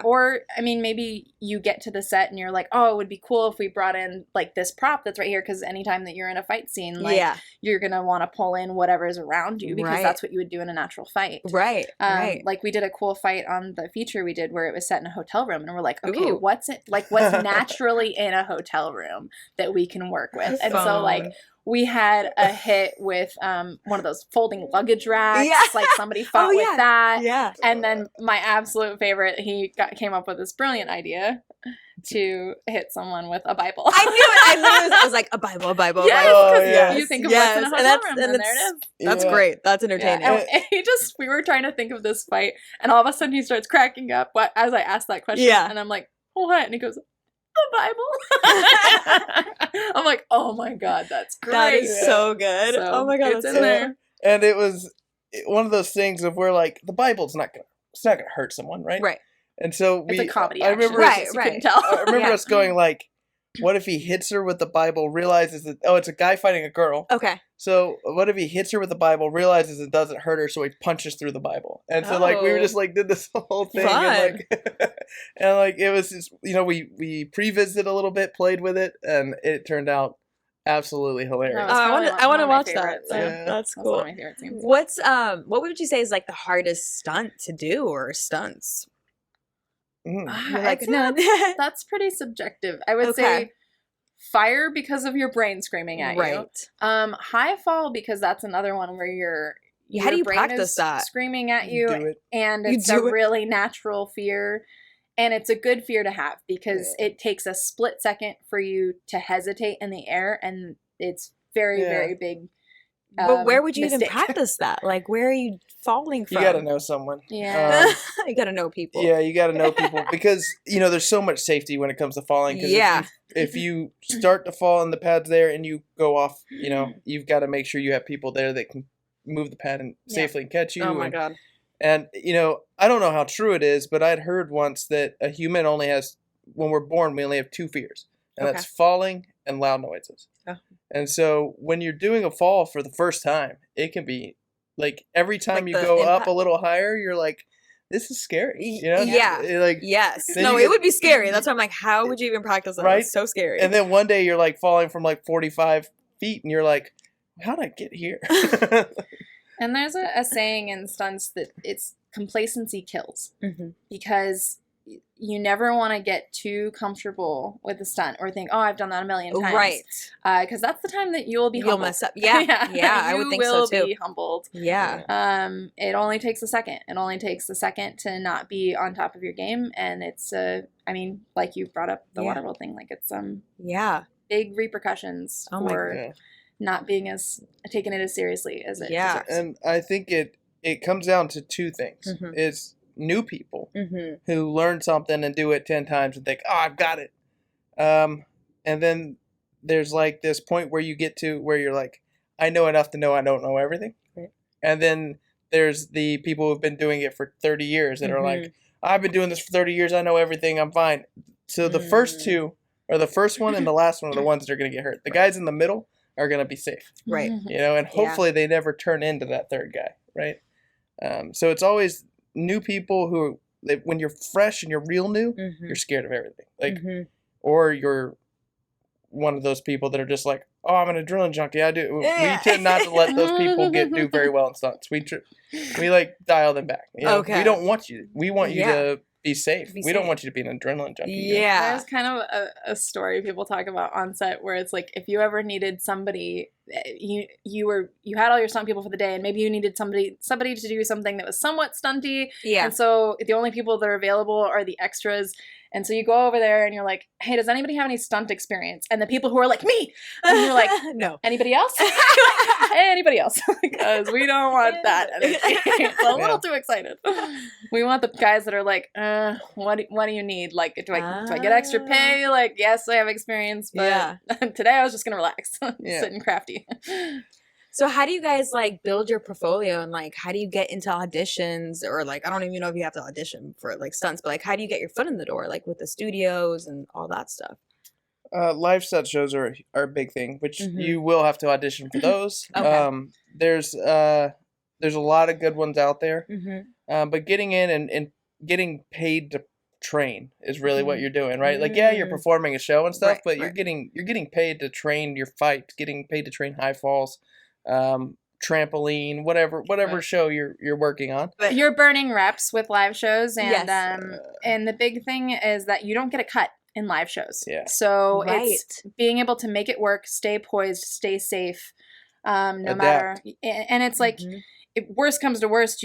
C: Or I mean, maybe you get to the set and you're like, oh, it would be cool if we brought in like this prop that's right here, because anytime that you're in a fight scene, like you're gonna want to pull in whatever's around you, because that's what you would do in a natural fight. Right. Like we did a cool fight on the feature we did where it was set in a hotel room, and we're like, okay, what's naturally in a hotel room that we can work with? And so like we had a hit with one of those folding luggage racks. Like somebody fought with that. Yeah. And then my absolute favorite, he came up with this brilliant idea to hit someone with a Bible.
B: I knew it. I was like, a Bible.
C: Yes, you think of what's in a hotel room, and there it is.
B: That's great. That's entertaining.
C: And we were trying to think of this fight, and all of a sudden he starts cracking up as I asked that question. And I'm like, what? And he goes, the Bible. I'm like, oh my God, that's great.
B: That is so good. So oh my God,
C: it's in there.
D: And it was one of those things of where like the Bible's not gonna hurt someone, right?
B: Right.
D: And so
C: it's a comedy.
D: I remember,
C: you couldn't tell.
D: I remember us going like, what if he hits her with the Bible, realizes that, it's a guy fighting a girl.
B: Okay.
D: So what if he hits her with the Bible, realizes it doesn't hurt her, so he punches through the Bible. And so like we were just like did this whole thing. And like it was just, you know, we pre-visited a little bit, played with it, and it turned out absolutely hilarious.
C: No, I want to watch that.
B: That's cool.
C: One of my favorite scenes.
B: What would you say is like the hardest stunt to do, or stunts?
C: Like, no, that's pretty subjective. I would say fire because of your brain screaming at you. High fall because that's another one where your
B: how do you
C: brain
B: practice
C: is
B: that?
C: Screaming at you, and it's a really natural fear, and it's a good fear to have because it takes a split second for you to hesitate in the air, and it's very very big
B: But where would you even
C: mistake.
B: practice that? Like, where are you falling from?
D: You got to know someone.
C: Yeah.
B: You got to know people.
D: Yeah, you got to know people because, there's so much safety when it comes to falling. 'Cause
B: Yeah.
D: If you start to fall and the pad's there and you go off, you've got to make sure you have people there that can move the pad and safely catch you.
B: Oh my God.
D: And, I don't know how true it is, but I'd heard once that a human only has, when we're born, we only have 2 fears. And that's falling and loud noises.
B: Oh.
D: And so when you're doing a fall for the first time, it can be like every time
B: Like
D: you
B: the
D: go up
B: impact.
D: a little higher, you're like, this is scary.
B: Yeah.
D: Like,
B: Yes.
D: Then
B: No,
D: you
B: it
D: get-
B: would be scary. That's why I'm like, how would you even practice that?
D: Right?
B: It's so scary.
D: and then one day you're like falling from like 45 feet and you're like, how'd I get here?
C: And there's a saying in stunts that it's complacency kills,
B: Mhm.
C: because you never want to get too comfortable with the stunt or think, oh, I've done that a million times.
B: Right.
C: Because that's the time that you'll be
B: You'll
C: humbled.
B: mess up. Yeah. Yeah, I would think so
C: You will
B: too.
C: be humbled.
B: Yeah.
C: It only takes a second. It only takes a second to not be on top of your game. And it's, like you brought up the water roll thing, like it's
B: Yeah.
C: big repercussions
B: Oh my
C: for
D: Yeah.
C: not being taking it as seriously as it
B: Yeah.
C: deserves.
D: And I think it comes down to 2 things.
B: Mhm.
D: It's new people
B: Mm-hmm.
D: who learn something and do it 10 times and think, oh, I've got it. And then there's like this point where you get to where you're like, I know enough to know I don't know everything.
B: Right.
D: And then there's the people who've been doing it for 30 years that are like, I've been doing this for 30 years. I know everything. I'm fine. So the first 2, or the first one and the last one, are the ones that are going to get hurt. The guys in the middle are going to be safe,
B: Right.
D: and hopefully they never turn into that third guy. Right. So it's always new people who, when you're fresh and you're real new,
B: Mm-hmm.
D: you're scared of everything. Like, or you're one of those people that are just like, oh, I'm an adrenaline junkie. I do.
B: Yeah.
D: We tend not to let those people do very well in stunts. We like dial them back.
B: Okay.
D: We don't want you. We want you to be safe.
B: Be
D: We don't
B: safe.
D: want you to be an adrenaline junkie.
B: Yeah.
C: There's kind of a story people talk about on set where it's like, if you ever needed somebody, you had all your stunt people for the day, and maybe you needed somebody to do something that was somewhat stunty,
B: Yeah.
C: and so the only people that are available are the extras. And so you go over there and you're like, hey, does anybody have any stunt experience? And the people who are like, me! And you're like,
B: no.
C: anybody else? Anybody else? Because we don't want that energy. It's a little too excited. We want the guys that are like, what do you need? Like, do I get extra pay? Like, yes, I have experience, but today I was just going to relax, sit and crafty.
B: So how do you guys like build your portfolio, and like how do you get into auditions, or like I don't even know if you have to audition for like stunts, but like how do you get your foot in the door, like with the studios and all that stuff?
D: Live set shows are a big thing, which you will have to audition for those.
B: Okay.
D: There's a lot of good ones out there, but getting in and getting paid to train is really what you're doing, right? Like, yeah, you're performing a show and stuff,
B: Right,
D: but you're getting paid to train your fight, getting paid to train high falls, trampoline, whatever show you're working on.
C: But you're burning reps with live shows, and
B: Yes.
C: And the big thing is that you don't get a cut in live shows.
D: Yeah.
C: So
B: Right.
C: it's being able to make it work, stay poised, stay safe, no
D: Adapt.
C: matter. And it's like, if worst comes to worst,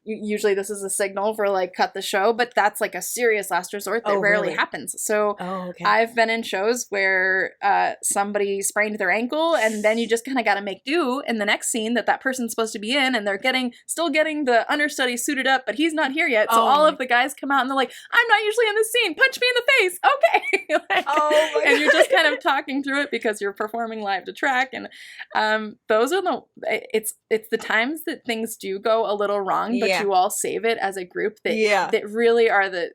C: usually this is a signal for like cut the show, but that's like a serious last resort that rarely
B: really?
C: happens. So
B: Oh, okay.
C: I've been in shows where somebody sprained their ankle, and then you just kind of got to make do in the next scene that person's supposed to be in, and they're still getting the understudy suited up, but he's not here yet. So all of the guys come out and they're like, I'm not usually in this scene. Punch me in the face. Okay. Like,
B: Oh my
C: and you're just kind of talking through it because you're performing live to track. And those are it's the times that things do go a little wrong, but you all save it as a group that really are the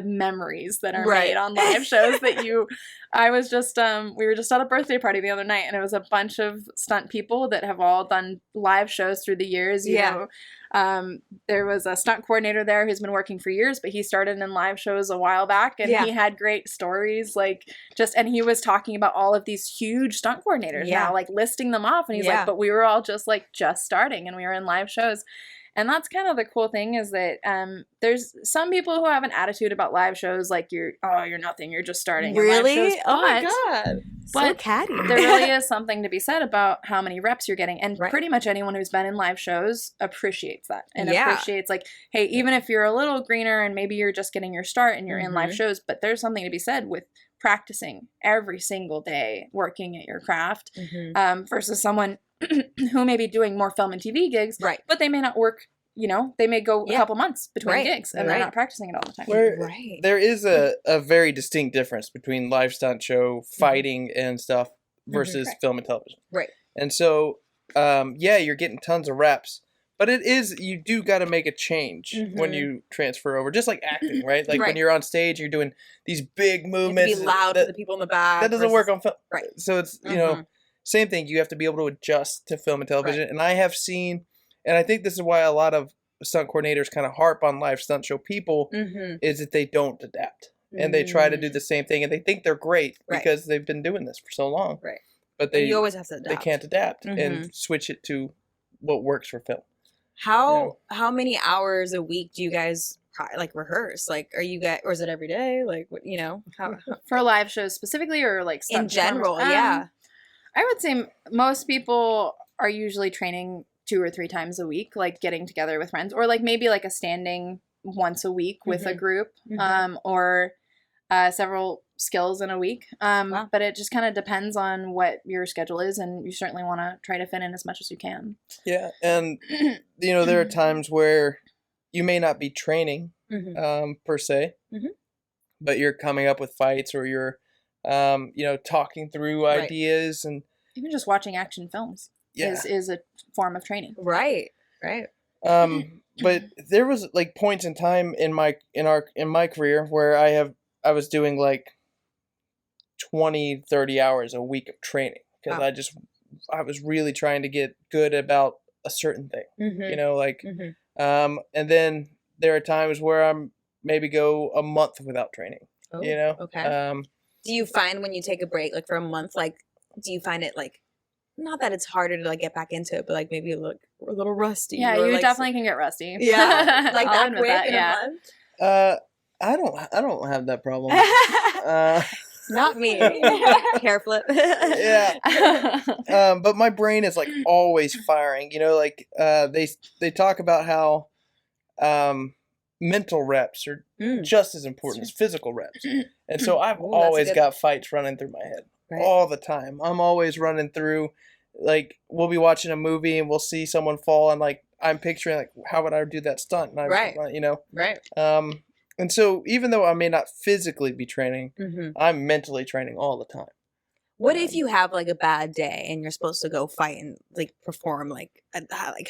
C: memories that are made on live shows that I was just we were just at a birthday party the other night, and it was a bunch of stunt people that have all done live shows through the years. You know, there was a stunt coordinator there who's been working for years, but he started in live shows a while back, and he had great stories, and he was talking about all of these huge stunt coordinators now, like listing them off, and he's like, but we were all just starting, and we were in live shows. And that's kind of the cool thing, is that there's some people who have an attitude about live shows, like you're nothing, you're just starting.
B: Really?
C: Live shows,
B: Oh my god! So
C: but
B: catty.
C: There really is something to be said about how many reps you're getting, and pretty much anyone who's been in live shows appreciates that, and appreciates like, hey, even if you're a little greener and maybe you're just getting your start and you're in live shows, but there's something to be said with practicing every single day, working at your craft, versus someone who may be doing more film and TV gigs,
B: Right.
C: but they may not work, they may go a couple months between
B: Right.
C: gigs and they're not practicing it all the time.
B: Right.
D: There is a very distinct difference between live stunt show, fighting and stuff versus film and television.
B: Right.
D: And so, you're getting tons of reps, but you do got to make a change when you transfer over, just like acting, right? Like when you're on stage, you're doing these big movements.
B: You have to be loud to the people in the back.
D: That doesn't work on film.
B: Right.
D: So it's, same thing. You have to be able to adjust to film and television.
B: Right.
D: And I have seen, and I think this is why a lot of stunt coordinators kind of harp on live stunt show people, is that they don't adapt. And they try to do the same thing, and they think they're great because they've been doing this for so long.
B: Right.
D: But
B: you always have to adapt.
D: They can't adapt and switch it to what works for film.
B: How many hours a week do you guys rehearse? Like, are you guys, or is it every day? Like, how
C: For live shows specifically, or like stunt
B: in general?
C: I would say most people are usually training 2 or 3 times a week, like getting together with friends, or like maybe like a standing once a week with a group, or several skills in a week. But it just kind of depends on what your schedule is, and you certainly want to try to fit in as much as you can.
D: Yeah, and there are times where you may not be training per se, but you're coming up with fights, or you're talking through ideas, and
C: even just watching action films is a form of training.
B: Right.
D: But there was like points in time in my career where I was doing like 20, 30 hours a week of training, because I was really trying to get good about a certain thing, and then there are times where I'm maybe go a month without training,
B: Okay. Do you find when you take a break, like for a month, like, do you find it like, not that it's harder to like get back into it, but like maybe look a little rusty?
C: Yeah,
B: or,
C: you
B: like,
C: definitely can get rusty.
B: Yeah, like
C: I'll
B: that
C: admit
B: quick
C: that,
B: in a month?
D: I don't have that problem.
B: Not me. Hair flip.
D: Yeah. But my brain is like always firing. They talk about how mental reps are just as important as physical reps, and so I've always got fights running through my head all the time. I'm always running through. Like, we'll be watching a movie and we'll see someone fall, and like I'm picturing like, how would I do that stunt? And
B: Right.
D: And so even though I may not physically be training, I'm mentally training all the time.
B: What if you have like a bad day and you're supposed to go fight and like perform? Like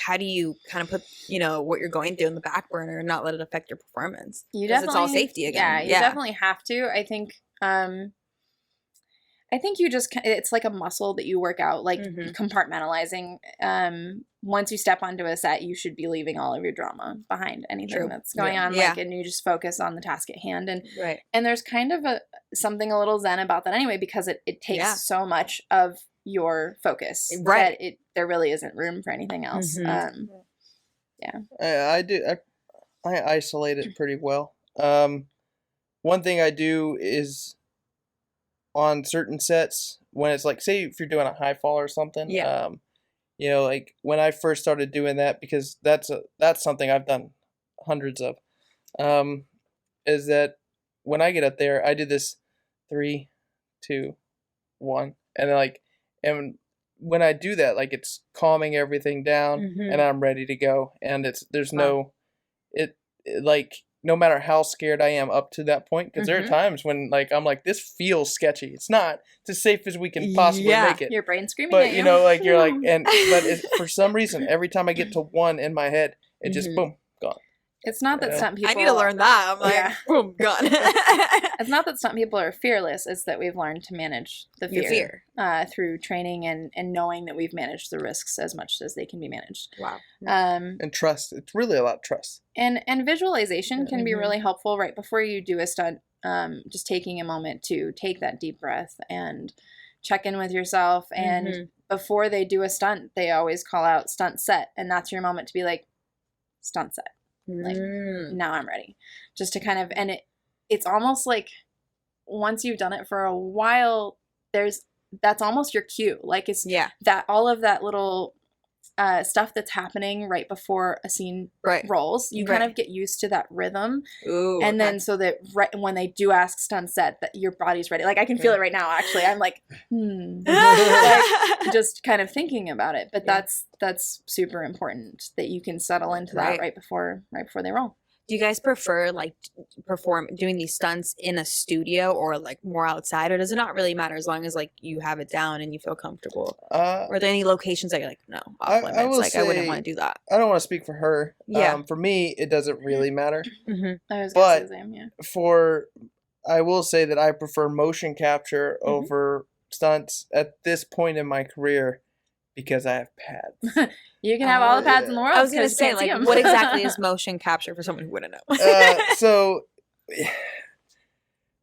B: how do you kind of put what you're going through in the back burner and not let it affect your performance? Because it's all safety again.
C: Yeah, you definitely have to. I think you just, it's like a muscle that you work out, like compartmentalizing. Once you step onto a set, you should be leaving all of your drama behind, anything that's going on, and you just focus on the task at hand. And there's kind of something a little zen about that anyway, because it takes so much of your focus that there really isn't room for anything else.
D: I isolate it pretty well. One thing I do is, on certain sets, when it's like, say if you're doing a high fall or something, like when I first started doing that, because that's something I've done hundreds of, is that when I get up there, I do this 3, 2, 1, and then and when I do that, like, it's calming everything down, and I'm ready to go, and no matter how scared I am up to that point, because there are times when like I'm like, this feels sketchy. It's not. It's as safe as we can possibly make it.
C: Your brain screaming
D: but
C: at you.
D: You're like, for some reason, every time I get to 1 in my head, it just boom, gone.
C: It's not that stunt people.
B: I need to learn that. I'm like, boom, gone.
C: It's not that stunt people are fearless. It's that we've learned to manage the fear, through training and knowing that we've managed the risks as much as they can be managed.
B: Wow.
D: And trust. It's really a lot of trust.
C: And visualization can be really helpful right before you do a stunt. Just taking a moment to take that deep breath and check in with yourself. And before they do a stunt, they always call out stunt set, and that's your moment to be like, stunt set. Like, now I'm ready. Just to kind of, and it's almost like once you've done it for a while, that's almost your cue. Like, it's that all of that little stuff that's happening right before a scene
B: Right.
C: rolls. You kind of get used to that rhythm.
B: Ooh,
C: And then so that when they do ask stunt set that your body's ready. Like I can feel it right now, actually. I'm like, like, just kind of thinking about it. But that's super important that you can settle into that right before they roll.
B: Do you guys prefer like doing these stunts in a studio or like more outside, or does it not really matter as long as like you have it down and you feel comfortable? Or are there any locations that you're like, no, off limits? Like I wouldn't want to do that.
D: I don't want to speak for her.
B: Yeah.
D: For me, it doesn't really matter.
C: I was gonna say the same,
D: I will say that I prefer motion capture over stunts at this point in my career because I have pads.
C: You can have all the pads in the world.
B: I was going to say, like, what exactly is motion capture for someone who wouldn't know?
D: So,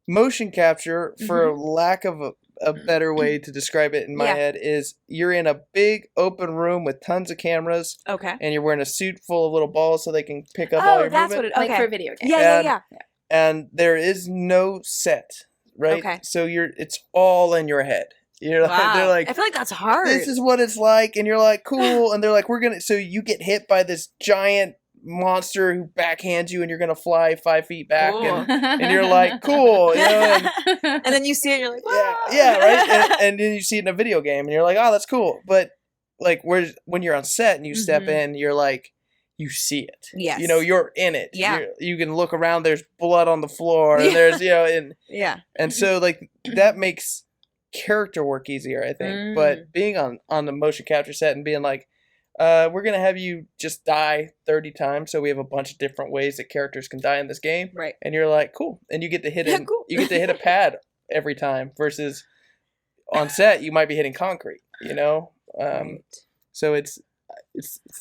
D: motion capture, for lack of a better way to describe it in my head, is you're in a big open room with tons of cameras.
B: Okay.
D: And you're wearing a suit full of little balls so they can pick up all your movement.
B: What it is.
C: Like for video games.
B: Yeah.
D: And there is no set, right?
B: Okay.
D: So it's all in your head. You're
B: wow.
D: They're like,
B: I feel like that's hard.
D: This is what it's like, and you're like, cool. And they're like, so you get hit by this giant monster who backhands you, and you're gonna fly 5 feet back, and you're like, cool, you know.
B: And then you see it, you're like, wow.
D: Yeah, right. And then you see it in a video game, and you're like, oh, that's cool. But like, when you're on set and you step in, you're like, you see it.
B: Yes.
D: You know, you're in it.
B: Yeah.
D: You can look around. There's blood on the floor. And there's and so like that makes character work easier, I think. But being on the motion capture set and being like, we're gonna have you just die 30 times, so we have a bunch of different ways that characters can die in this game.
B: Right.
D: And you're like, cool. And you get to hit you get to hit a pad every time versus on set you might be hitting concrete, you know? So it's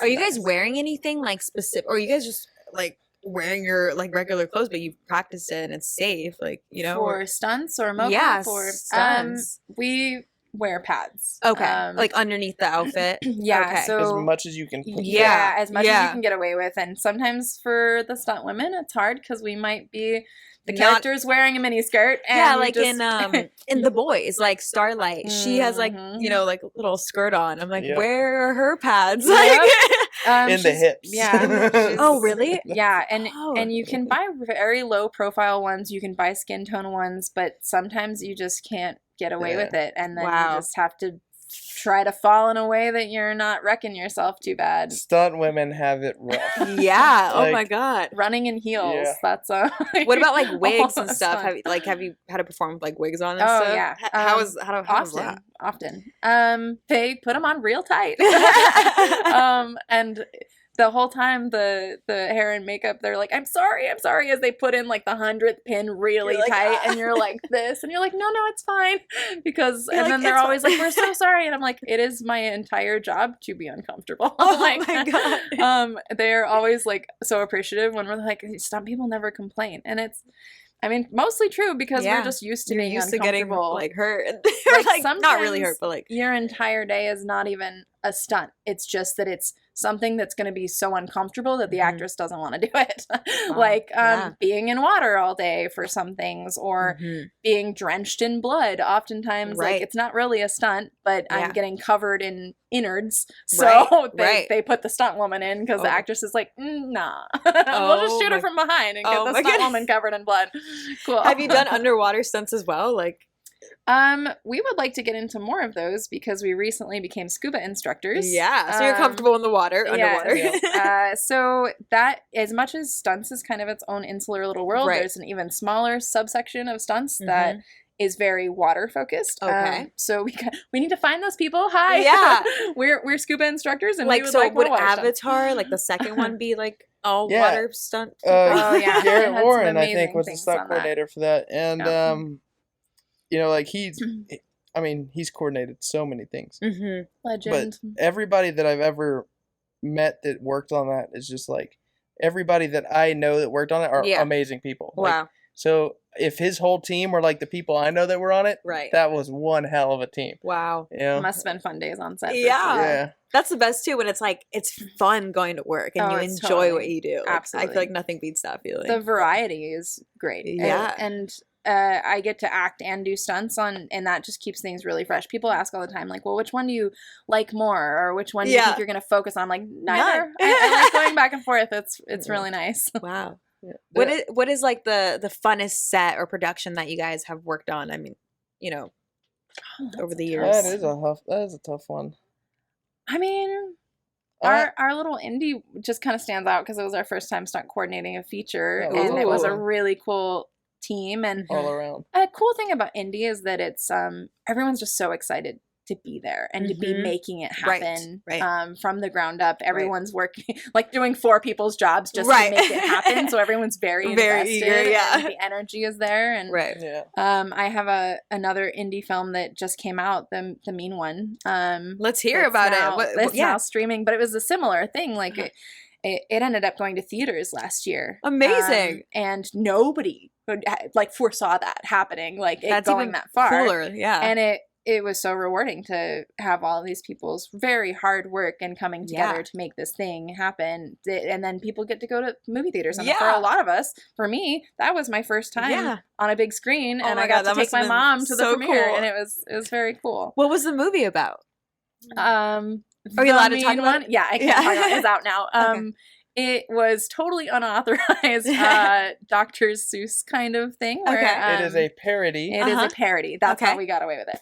B: Are you guys wearing anything like specific, or are you guys just like wearing your like regular clothes, but you've practiced it and it's safe, like, you know?
C: For stunts or mocap?
B: Yeah,
C: for
B: stunts.
C: We wear pads.
B: Okay. Like underneath the outfit?
C: Yeah.
B: Okay.
C: So
D: as much as you can.
C: Yeah, as much as you can get away with. And sometimes for the stunt women, it's hard because we might be the character's wearing a mini skirt. And
B: like in The Boys, like Starlight, she has like, you know, like a little skirt on. I'm like, where are her pads?
D: In the hips.
C: Yeah.
B: Oh, really?
C: Yeah. And you can buy very low profile ones. You can buy skin tone ones, but sometimes you just can't get away with it. And then you just have to try to fall in a way that you're not wrecking yourself too bad.
D: Stunt women have it rough.
B: Yeah. Oh my God.
C: Running in heels.
D: Yeah.
C: That's
B: what about like wigs and stuff? Have you had to perform with like wigs on and stuff?
C: Oh yeah.
B: How was that?
C: Often. They put them on real tight. And the whole time the hair and makeup, they're like, I'm sorry, as they put in like the 100th pin really tight, and you're like this, and you're like, no, it's fine, because and then they're always like, we're so sorry, and I'm like, it is my entire job to be uncomfortable.
B: Oh
C: like,
B: my God.
C: They're always like so appreciative when we're like, some people never complain, and it's, I mean, mostly true because we're just used to being uncomfortable.
B: Getting like hurt.
C: Like
B: not really hurt, but like
C: your entire day is not even a stunt. It's just that it's something that's going to be so uncomfortable that the actress doesn't want to do it. Like being in water all day for some things, or being drenched in blood. Oftentimes, like it's not really a stunt, but I'm getting covered in innards. So they put the stunt woman in because the actress is like, nah, we'll just shoot her from behind and get the stunt woman covered in blood. Cool.
B: Have you done underwater stunts as well? Like,
C: we would like to get into more of those because we recently became scuba instructors.
B: Yeah, so you're comfortable in the water, underwater.
C: So that, as much as stunts is kind of its own insular little world, there's an even smaller subsection of stunts that is very water focused.
B: Okay.
C: So we need to find those people. Hi.
B: Yeah.
C: we're scuba instructors, and
B: like,
C: we would
B: so
C: like
B: would
C: Avatar,
B: stunts. Like the second one, be like all water stunt?
D: Garrett Warren, I think, was the stunt coordinator for that. And you know, like he's coordinated so many things.
C: Legend.
D: But everybody that I've ever met that worked on that is just like, everybody that I know that worked on it are amazing people.
B: Wow.
D: Like, so if his whole team were like the people I know that were on it, that was one hell of a team.
B: Wow.
D: Yeah.
C: Must have been fun days on set.
B: Yeah. That's the best too, when it's like, it's fun going to work and you enjoy what you do. Like,
C: Absolutely.
B: I feel like nothing beats that feeling.
C: The variety is great.
B: Yeah.
C: And I get to act and do stunts on, and that just keeps things really fresh. People ask all the time, like, well, which one do you like more, or which one do you think you're going to focus on? I'm like, neither. I like going back and forth. It's really nice.
B: Wow.
D: Yeah.
B: What is like the funnest set or production that you guys have worked on? I mean, over the years.
D: That is a tough one.
C: I mean, our little indie just kind of stands out because it was our first time stunt coordinating a feature, and it was a really cool team. And
D: all around.
C: a cool thing about indie is that it's everyone's just so excited to be there and to be making it happen from the ground up. Everyone's working, like doing 4 people's jobs just to make it happen. So everyone's very invested,
B: eager,
C: and the energy is there. And I have another indie film that just came out, the Mean One.
B: Let's hear about it.
C: It's now streaming, but it was a similar thing. Like it ended up going to theaters last year.
B: Amazing.
C: And nobody like foresaw that happening, like
B: that's
C: going
B: even
C: that far.
B: Cooler, yeah.
C: And it was so rewarding to have all of these people's very hard work and coming together to make this thing happen. And then people get to go to movie theaters. And for a lot of us, for me, that was my first time on a big screen. And I got to take my mom to the premiere. Cool. And it was very cool.
B: What was the movie about?
C: Are
B: you allowed to talk about it?
C: Yeah, I can talk about it. It's out now. Okay. It was totally unauthorized Dr. Seuss kind of thing. Where,
D: it is a parody.
C: It is a parody. That's how we got away with it.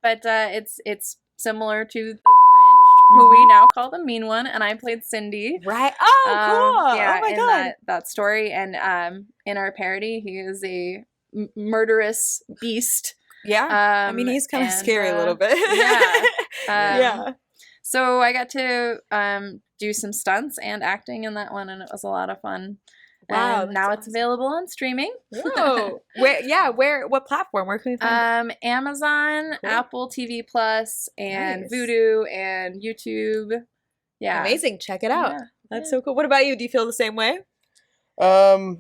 C: But it's similar to The Grinch, who we now call the Mean One, and I played Cindy.
B: Right. Oh, cool.
C: Yeah,
B: oh my God.
C: That story. And in our parody, he is a murderous beast.
B: Yeah. I mean, he's kind of scary a little bit.
C: Yeah. So I got to do some stunts and acting in that one, and it was a lot of fun.
B: Wow!
C: And now it's available on streaming.
B: Whoa! What platform? Where can we find it?
C: Amazon, Apple TV Plus, and Vudu, and YouTube. Yeah,
B: amazing! Check it out. That's so cool. What about you? Do you feel the same way?
D: I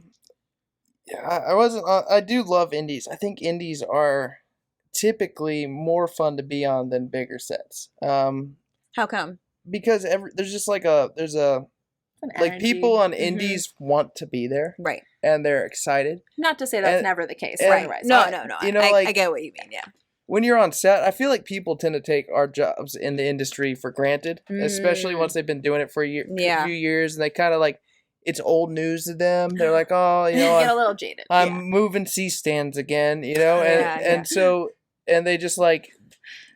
D: do love indies. I think indies are typically more fun to be on than bigger sets.
B: How come?
D: Because there's just like people on indies want to be there,
B: right?
D: And they're excited.
C: Not to say that's never the case,
B: right? No. I get what you mean. Yeah.
D: When you're on set, I feel like people tend to take our jobs in the industry for granted, especially once they've been doing it for a few years, and they kind of like it's old news to them. They're like, oh,
C: get a little jaded.
D: I'm moving C-stands again, and so they just like.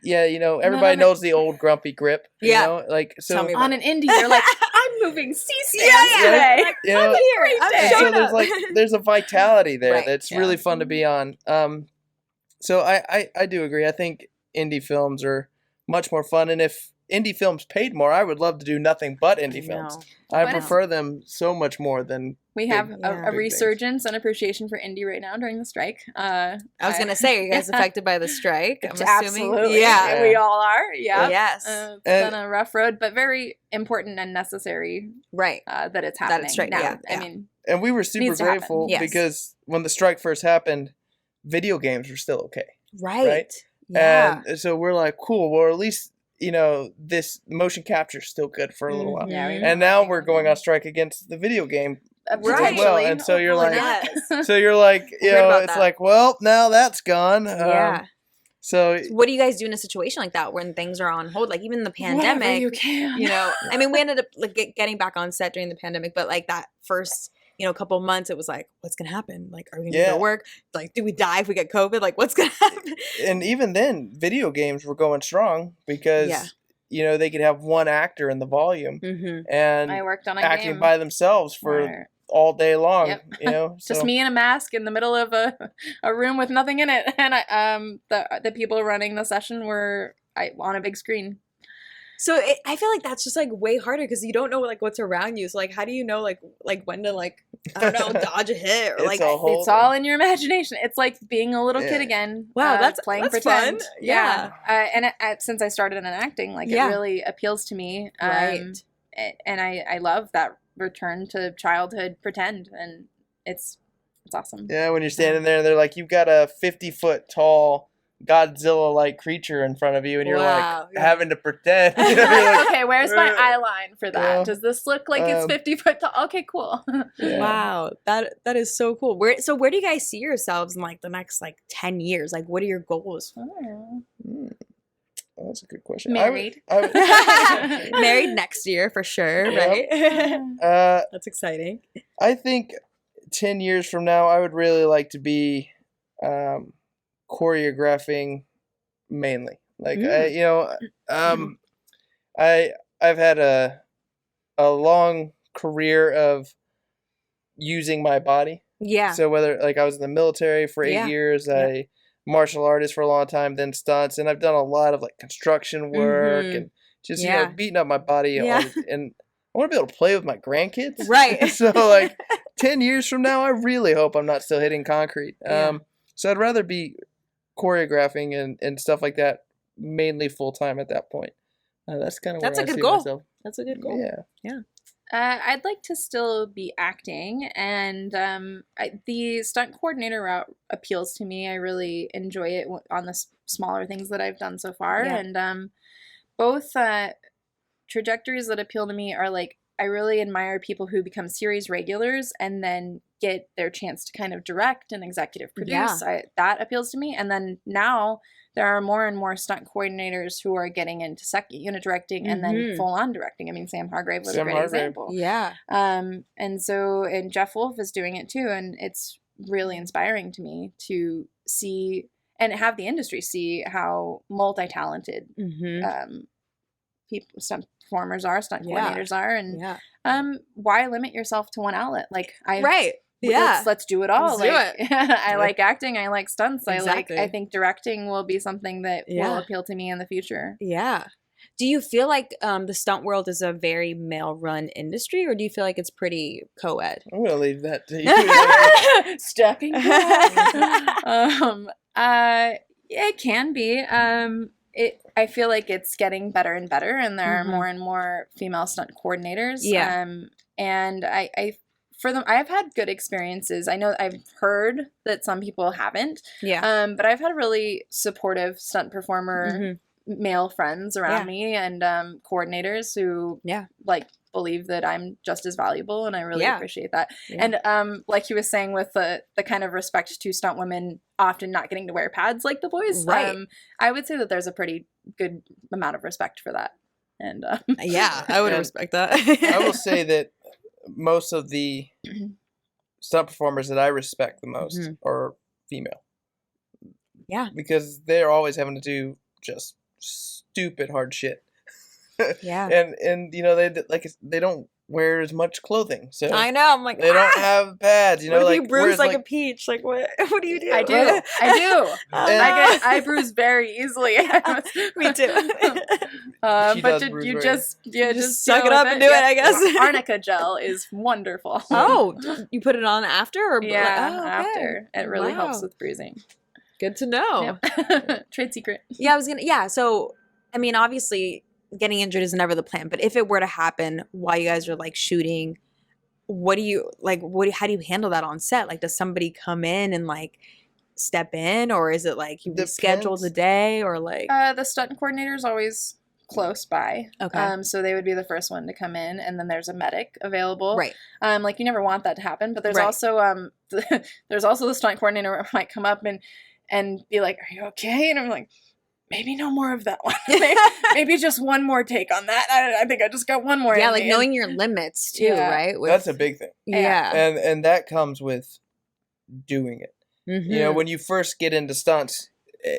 D: Yeah, everybody knows the old grumpy grip. You know? Like so
C: on an indie, they're like, I'm moving C-stands today.
D: There's a vitality there that's really fun to be on. So I do agree. I think indie films are much more fun, and if indie films paid more, I would love to do nothing but indie films. I prefer them so much more than
C: we have a resurgence and appreciation for indie right now during the strike.
B: I was going to say, are you guys affected by the strike? I'm assuming.
C: Absolutely. Yeah. We all are. Yeah.
B: Yes.
C: It's been a rough road, but very important and necessary.
B: Right.
C: That it's happening now.
B: Yeah.
C: I mean,
D: and we were super grateful because when the strike first happened, video games were still okay.
B: Right. Yeah.
D: And so we're like, cool. Well, at least this motion capture is still good for a little while.
C: Yeah,
D: and now we're going on strike against the video game as well. And so you're like, it's like, well, now that's gone. So
B: what do you guys do in a situation like that when things are on hold? Like even the pandemic,
C: whatever you can.
B: I mean, we ended up like getting back on set during the pandemic, but like that first couple of months, it was like, what's going to happen? Like, are we going to go to work? Like, do we die if we get COVID? Like, what's going to happen?
D: And even then, video games were going strong because, they could have one actor in the volume and
C: I worked on a
D: acting
C: game
D: by themselves for all day long,
C: Just me in a mask in the middle of a room with nothing in it. And the people running the session were on a big screen.
B: So I feel like that's just like way harder because you don't know like what's around you. So like, how do you know like when to like I don't know dodge a hit or like
C: it's all in your imagination. It's like being a little kid again.
B: Wow, that's
C: playing
B: fun.
C: pretend. Yeah, and since I started in acting, like it really appeals to me.
B: Right,
C: and I love that return to childhood pretend, and it's awesome.
D: Yeah, when you're standing there, and they're like, you've got a 50-foot tall Godzilla-like creature in front of you, and you're
B: Wow,
D: like
B: yeah.
D: having to pretend. You know, you're like,
C: Okay, where's my eye line for that?
D: well,
C: Does this look like it's 50 foot tall? Okay, cool.
D: Yeah.
B: Wow, that is so cool. Where do you guys see yourselves in like the next like 10 years? Like, what are your goals?
D: That's a good question.
C: Married.
B: Married next year for sure, right? That's exciting.
D: I think 10 years from now, I would really like to be choreographing mainly. Like I've had a long career of using my body.
B: Yeah.
D: So whether like I was in the military for 8
B: Yeah.
D: years,
B: Yeah.
D: I martial artist for a long time, then stunts, and I've done a lot of like construction work and just you know beating up my body.
B: Yeah.
D: And I want to be able to play with my grandkids.
B: Right.
D: So like 10 years from now, I really hope I'm not still hitting concrete. So I'd rather be choreographing and stuff like that mainly full time at that point. That's kind of where
B: That's a
D: I
B: good
D: see
B: goal.
D: myself.
B: That's a good goal.
D: Yeah.
C: I'd like to still be acting, and the stunt coordinator route appeals to me. I really enjoy it on the smaller things that I've done so far,
B: Yeah.
C: and both trajectories that appeal to me are like I really admire people who become series regulars and then get their chance to kind of direct and executive produce. That appeals to me, and then now there are more and more stunt coordinators who are getting into second unit directing and then full on directing. I mean, Sam Hargrave was a great example.
B: Yeah.
C: And Jeff Wolf is doing it too, and it's really inspiring to me to see and have the industry see how multi-talented people, stunt performers are, stunt coordinators are, and why limit yourself to one outlet? Like let's do it all.
B: Let's do it.
C: I like acting. I like stunts.
B: Exactly.
C: I think directing will be something that will appeal to me in the future.
B: Yeah. Do you feel like the stunt world is a very male-run industry, or do you feel like it's pretty co-ed?
D: I'm gonna leave that to you.
C: Stepping it can be. I feel like it's getting better and better, and there are more and more female stunt coordinators.
B: Yeah.
C: And I've had good experiences. I know I've heard that some people haven't.
B: Yeah.
C: But I've had really supportive stunt performer male friends around me, and coordinators who like believe that I'm just as valuable, and I really appreciate that. And like he was saying, with the kind of respect to stunt women often not getting to wear pads like the boys, I would say that there's a pretty good amount of respect for that. And
B: I would respect that.
D: I will say that most of the stunt performers that I respect the most are female.
B: Yeah.
D: Because they're always having to do just stupid hard shit.
B: Yeah.
D: And you know, they don't wear as much clothing. So
B: I know. I'm like,
D: they don't have pads, you know,
B: what if
D: like
B: you bruise
D: like
B: a peach? Like what do you do?
C: I do. I bruise very easily.
B: Me too.
C: But you just
B: suck it up and do it, I guess.
C: Arnica gel is wonderful.
B: Oh, you put it on after? Or
C: after. It really helps with bruising.
B: Good to know.
C: Yep. Trade secret.
B: So, I mean, obviously getting injured is never the plan, but if it were to happen while you guys are like shooting, how do you handle that on set? Like, does somebody come in and like step in, or is it like you reschedule the day, or like
C: the stunt coordinator is always close by.
B: Okay.
C: So they would be the first one to come in, and then there's a medic available.
B: Right.
C: Like you never want that to happen, but there's also there's also the stunt coordinator who might come up and be like, "Are you okay?" And I'm like, maybe no more of that one. Maybe just one more take on that. I think I just got one more.
B: Yeah, like knowing your limits too, right?
D: That's a big thing.
B: Yeah.
D: And that comes with doing it. You know, when you first get into stunts,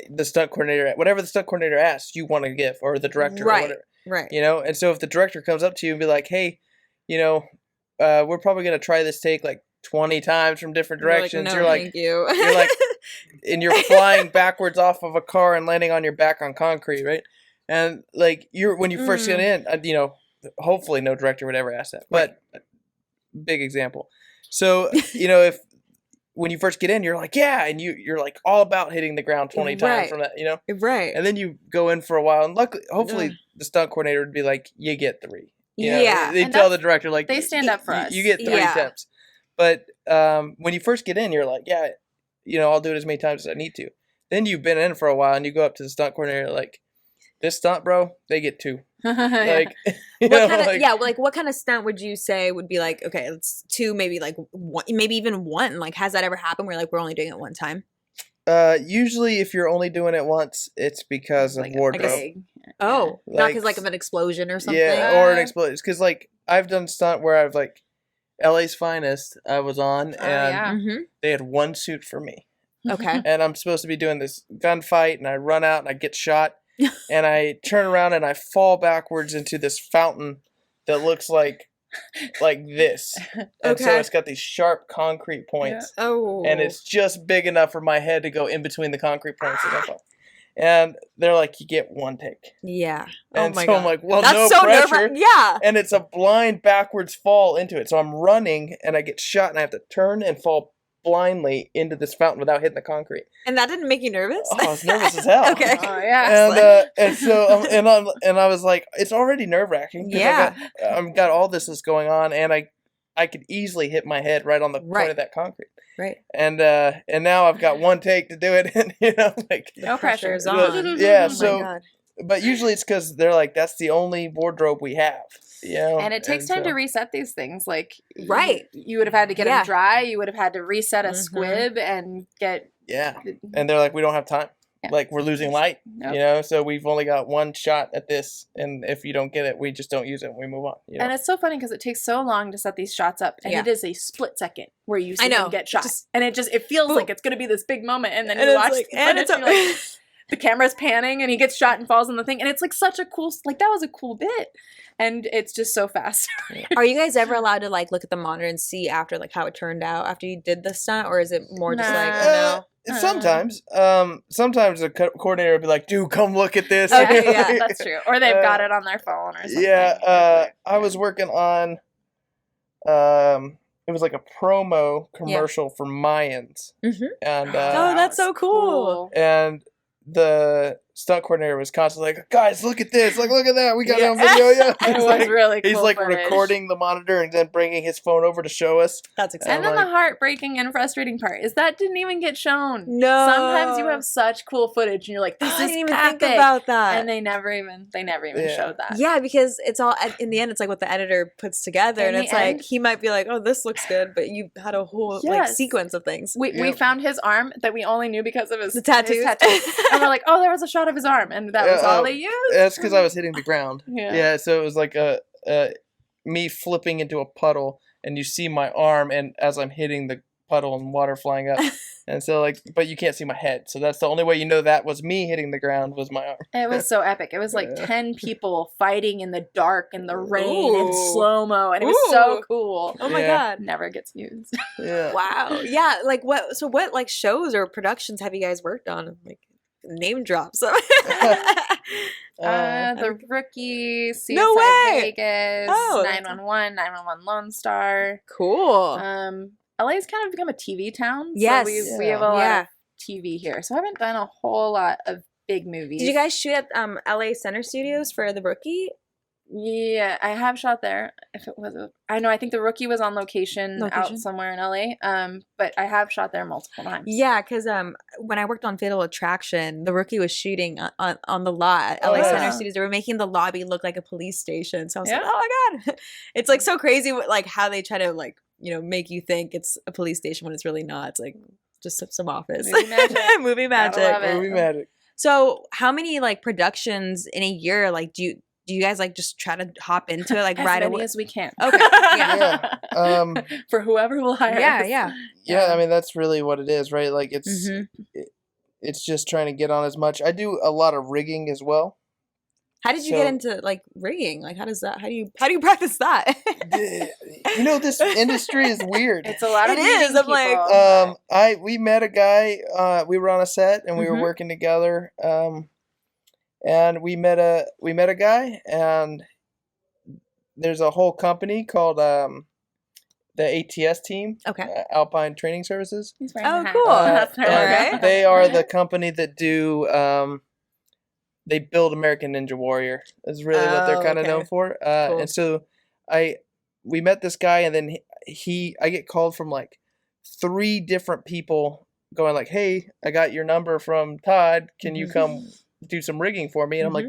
D: the stunt coordinator, whatever the stunt coordinator asks, you want to give, or the director, or whatever.
B: Right.
D: You know, and so if the director comes up to you and be like, "Hey, you know, we're probably gonna try this take like 20 times from different directions,"
B: you're like, no, thank you.
D: You're like, and you're flying backwards off of a car and landing on your back on concrete, right? And like when you first get in, you know, hopefully no director would ever ask that, but big example. So you know, when you first get in, you're like, yeah, and you're like all about hitting the ground 20 times from that, you know,
B: right?
D: And then you go in for a while, and hopefully the stunt coordinator would be like, you get 3. You know? They tell the director like
C: they stand up for us.
D: You get 3 attempts. But when you first get in, you're like, yeah, you know, I'll do it as many times as I need to. then you've been in for a while and you go up to the stunt coordinator like, this stunt, bro, they get 2. Like,
B: what kind of stunt would you say would be like, okay, it's 2, maybe like 1, maybe even 1? Like, has that ever happened where like we're only doing it one time?
D: Usually if you're only doing it once, it's because of wardrobe.
B: Not
D: Like,
B: because like of an explosion or something.
D: Yeah, or an explosion. Because like I've done stunt where I've like LA's Finest I was on, and they had 1 suit for me.
B: Okay.
D: And I'm supposed to be doing this gunfight, and I run out and I get shot, and I turn around and I fall backwards into this fountain that looks like this. And so it's got these sharp concrete points.
B: Yeah. Oh.
D: And it's just big enough for my head to go in between the concrete points. And they're like, you get 1 take.
B: Yeah.
D: And
B: my
D: so
B: God.
D: I'm like, well,
B: that's
D: no
B: so
D: pressure.
B: Yeah.
D: And it's a blind backwards fall into it. So I'm running and I get shot and I have to turn and fall blindly into this fountain without hitting the concrete.
B: And that didn't make you nervous?
D: Oh, I was nervous as hell.
B: Okay.
C: Oh yeah.
D: And so and I was like, it's already nerve-wracking.
B: Yeah.
D: I've got all this is going on, and I could easily hit my head right on the point of that concrete.
B: Right.
D: And now I've got 1 take to do it, and like
C: no pressure
B: is on.
D: Yeah.
B: Oh
D: so, but usually it's because they're like, that's the only wardrobe we have.
C: And it takes time to reset these things. Like,
B: right.
C: You would have had to get them dry. You would have had to reset a squib and get.
D: Yeah. And they're like, we don't have time. Yeah. Like, we're losing light, so we've only got 1 shot at this. And if you don't get it, we just don't use it and we move on.
C: And it's so funny because it takes so long to set these shots up. And it is a split second where you see them get shot. And it feels like it's going to be this big moment. And then you watch the footage and you're like, the camera's panning and he gets shot and falls on the thing. And it's like such a cool, like that was a cool bit. And it's just so fast.
B: Are you guys ever allowed to like look at the monitor and see after like how it turned out after you did the stunt? Or is it more just like, no?
D: Sometimes the coordinator would be like, dude, come look at this.
C: Okay, yeah, that's true. Or they've got it on their phone or something.
D: Yeah, I was working on, it was like a promo commercial for Mayans.
B: Mm-hmm.
D: And
B: oh, that's so cool.
D: And the stunt coordinator was constantly like, guys, look at this. Like, look at that. We got it on video. Yeah.
C: It was really cool.
D: He's like
C: footage.
D: recording the monitor and then bringing his phone over to show us.
B: That's exciting.
C: And then the heartbreaking and frustrating part is that didn't even get shown.
B: No.
C: Sometimes you have such cool footage and you're like, this is
B: I didn't even
C: epic.
B: think about that.
C: And they never even showed that.
B: Yeah, because it's all, in the end, it's like what the editor puts together. And it's like, he might be like, oh, this looks good. But you had a whole like sequence of things.
C: We found his arm that we only knew because of his
B: tattoos.
C: And we're like, oh, there was a shot of his arm. And that was all they used.
D: That's because I was hitting the ground.
C: Yeah.
D: So it was like me flipping into a puddle, and you see my arm, and as I'm hitting the puddle and water flying up, and so like, but you can't see my head. So that's the only way you know that was me hitting the ground was my arm.
C: It was so epic. It was like 10 people fighting in the dark in the rain in slow mo, and it was so cool.
B: Oh my god,
C: never gets used.
D: Yeah.
B: Wow. Yeah. Like what? So what like shows or productions have you guys worked on? Like name drops.
C: The Rookie, CSI
B: No way!
C: Vegas, 911, 911 Lone Star.
B: Cool.
C: LA's kind of become a TV town.
B: Yes.
C: So we have a lot of TV here. So I haven't done a whole lot of big movies.
B: Did you guys shoot at LA Center Studios for The Rookie?
C: Yeah, I have shot there. If it was, I think The Rookie was on location out somewhere in LA. But I have shot there multiple times.
B: Yeah, because when I worked on Fatal Attraction, The Rookie was shooting on the lot at LA Center Studios. They were making the lobby look like a police station. So I was like, oh my god, it's like so crazy, like how they try to like make you think it's a police station when it's really not. It's like just some office.
C: Movie magic.
B: Movie magic.
D: Movie magic.
B: So how many like productions in a year like do you guys like just try to hop into it like right away
C: as we can?
B: Okay. Yeah.
C: For whoever will hire us.
D: Yeah, I mean that's really what it is, right? Like it's just trying to get on as much. I do a lot of rigging as well.
B: How did you get into like rigging? Like how do you practice that?
D: This industry is weird.
C: It's a lot of
B: is. I'm
C: people.
D: like we met a guy, we were on a set and we were working together. And we met a guy, and there's a whole company called the ATS team.
B: Okay.
D: Alpine Training Services.
B: Oh, cool.
D: And they are the company that do they build American Ninja Warrior. Is really what they're kind of known for.
B: Cool.
D: And so we met this guy, and then I get called from like 3 different people going like, hey, I got your number from Todd. Can you come do some rigging for me? And I'm like,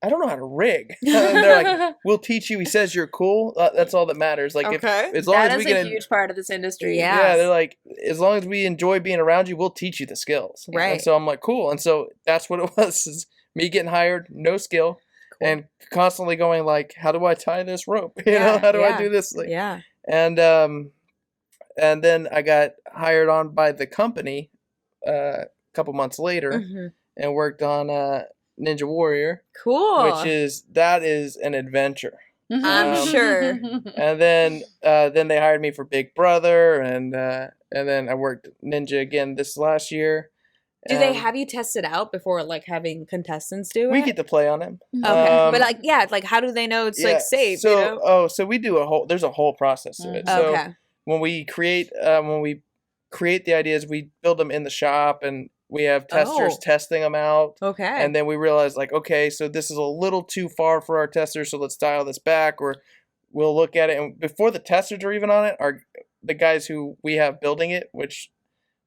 D: I don't know how to rig. And they're like, we'll teach you. He says you're cool. That's all that matters. Like, as long as we
C: can, a huge part of this industry.
B: Yeah,
D: they're like, as long as we enjoy being around you, we'll teach you the skills.
B: Right.
D: And so I'm like, cool. And so that's what it was. Is me getting hired, no skill, and constantly going like, how do I tie this rope? You know, how do I do this? Like, and then I got hired on by the company a couple months later and worked on Ninja Warrior.
B: Cool.
D: Which is an adventure.
B: I'm sure.
D: And then they hired me for Big Brother, and then I worked Ninja again this last year.
B: Do they have you test it out before like having contestants do it?
D: We get to play on him.
B: Okay, but like how do they know it's like safe?
D: So
B: you know?
D: So we do there's a whole process to it. So when we create the ideas, we build them in the shop, and we have testers testing them out. Okay. And then we realize like, okay, so this is a little too far for our testers, so let's dial this back, or we'll look at it. And before the testers are even on it, are the guys who we have building it, which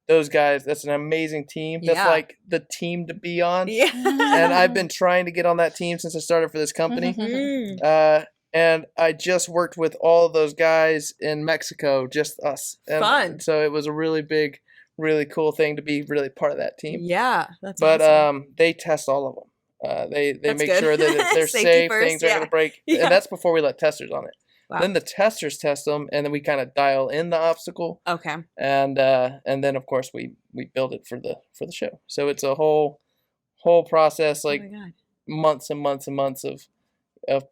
D: those guys, that's an amazing team. That's like the team to be on. Yeah. And I've been trying to get on that team since I started for this company. And I just worked with all of those guys in Mexico, just us. And fun. So it was a really big, really cool thing to be really part of that team.
B: Yeah, that's awesome.
D: They test all of them. They make sure that they're safe, first, things aren't going to break. Yeah. And that's before we let testers on it. Wow. Then the testers test them, and then we kind of dial in the obstacle. Okay. And then of course we build it for the show. So it's a whole process, like months and months and months of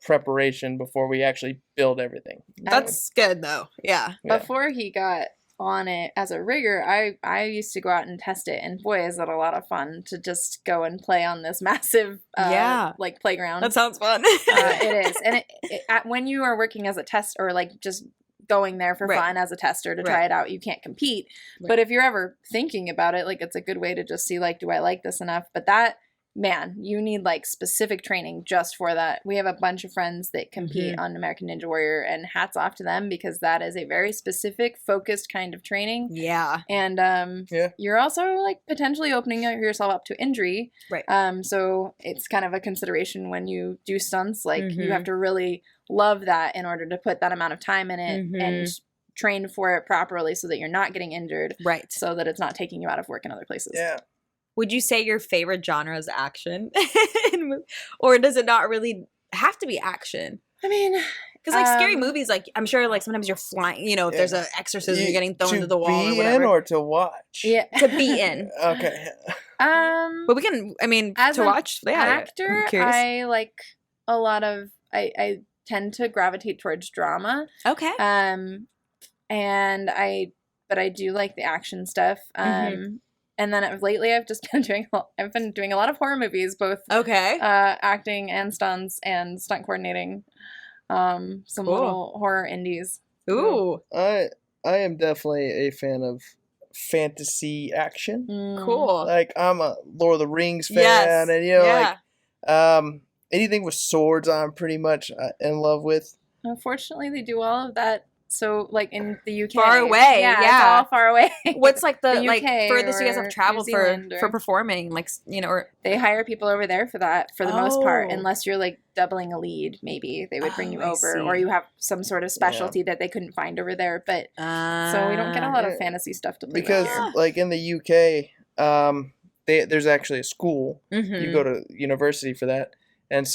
D: preparation before we actually build everything.
B: That's good though. Yeah.
C: Before he got on it as a rigger, I used to go out and test it, and boy, is that a lot of fun to just go and play on this massive like playground.
B: That sounds fun.
C: It is. And when you are working as a test, or like just going there for fun as a tester to try it out, you can't compete. But if you're ever thinking about it, like it's a good way to just see like, do I like this enough? But that, man, you need like specific training just for that. We have a bunch of friends that compete on American Ninja Warrior, and hats off to them, because that is a very specific, focused kind of training. Yeah. And you're also like potentially opening yourself up to injury. Right. So it's kind of a consideration when you do stunts. Like you have to really love that in order to put that amount of time in it and train for it properly so that you're not getting injured. Right. So that it's not taking you out of work in other places. Yeah.
B: Would you say your favorite genre is action? Or does it not really have to be action?
C: I mean,
B: because like scary movies, like I'm sure like sometimes you're flying, you know, if there's an exorcism, you're getting thrown to the wall or whatever.
D: To be in or to watch?
B: Yeah, to be in.
D: Okay.
B: But we can, I mean,
C: as
B: to watch.
C: Yeah, actor, I like a lot of, I tend to gravitate towards drama. Okay. But I do like the action stuff. And then lately, I've been doing a lot of horror movies, both acting and stunts and stunt coordinating. Some little horror indies.
B: Ooh,
D: I am definitely a fan of fantasy action.
B: Cool.
D: Like I'm a Lord of the Rings fan, and you know, like anything with swords, I'm pretty much in love with.
C: Unfortunately, they do all of that. So, like in the UK,
B: far away,
C: it's all far away.
B: What's like the like furthest you guys have traveled for performing? Like, you know, or
C: they hire people over there for that for the most part, unless you're like doubling a lead. Maybe they would bring you over, or you have some sort of specialty that they couldn't find over there. But so we don't get a lot of fantasy stuff to play
D: because,
C: with here.
D: Like in the UK, there's actually a school. You go to university for that, and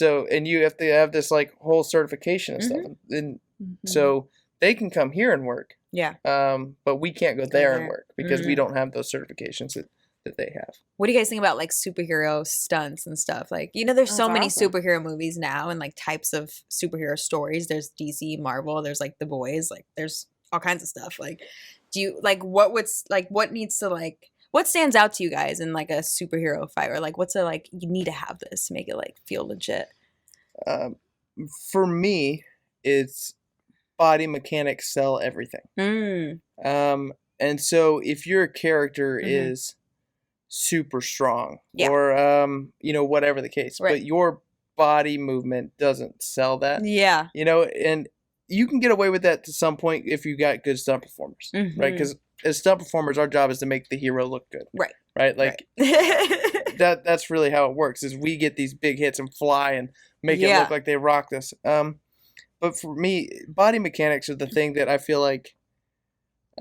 D: you have to have this like whole certification and stuff, and so. They can come here and work. Yeah. But we can't go there and work because we don't have those certifications that they have.
B: What do you guys think about like superhero stunts and stuff? Like, you know, there's so many superhero movies now and like types of superhero stories. There's DC, Marvel, there's like The Boys, like there's all kinds of stuff. Like, do you like what stands out to you guys in like a superhero fight, or like what's a like you need to have this to make it like feel legit?
D: For me, it's body mechanics sell everything. And so if your character is super strong or you know, whatever the case, but your body movement doesn't sell that. Yeah. You know, and you can get away with that to some point if you got good stunt performers, right? Because as stunt performers, our job is to make the hero look good. Right. Like
B: right.
D: that's really how it works. Is we get these big hits and fly and make it look like they rock this. But for me, body mechanics are the thing that I feel like.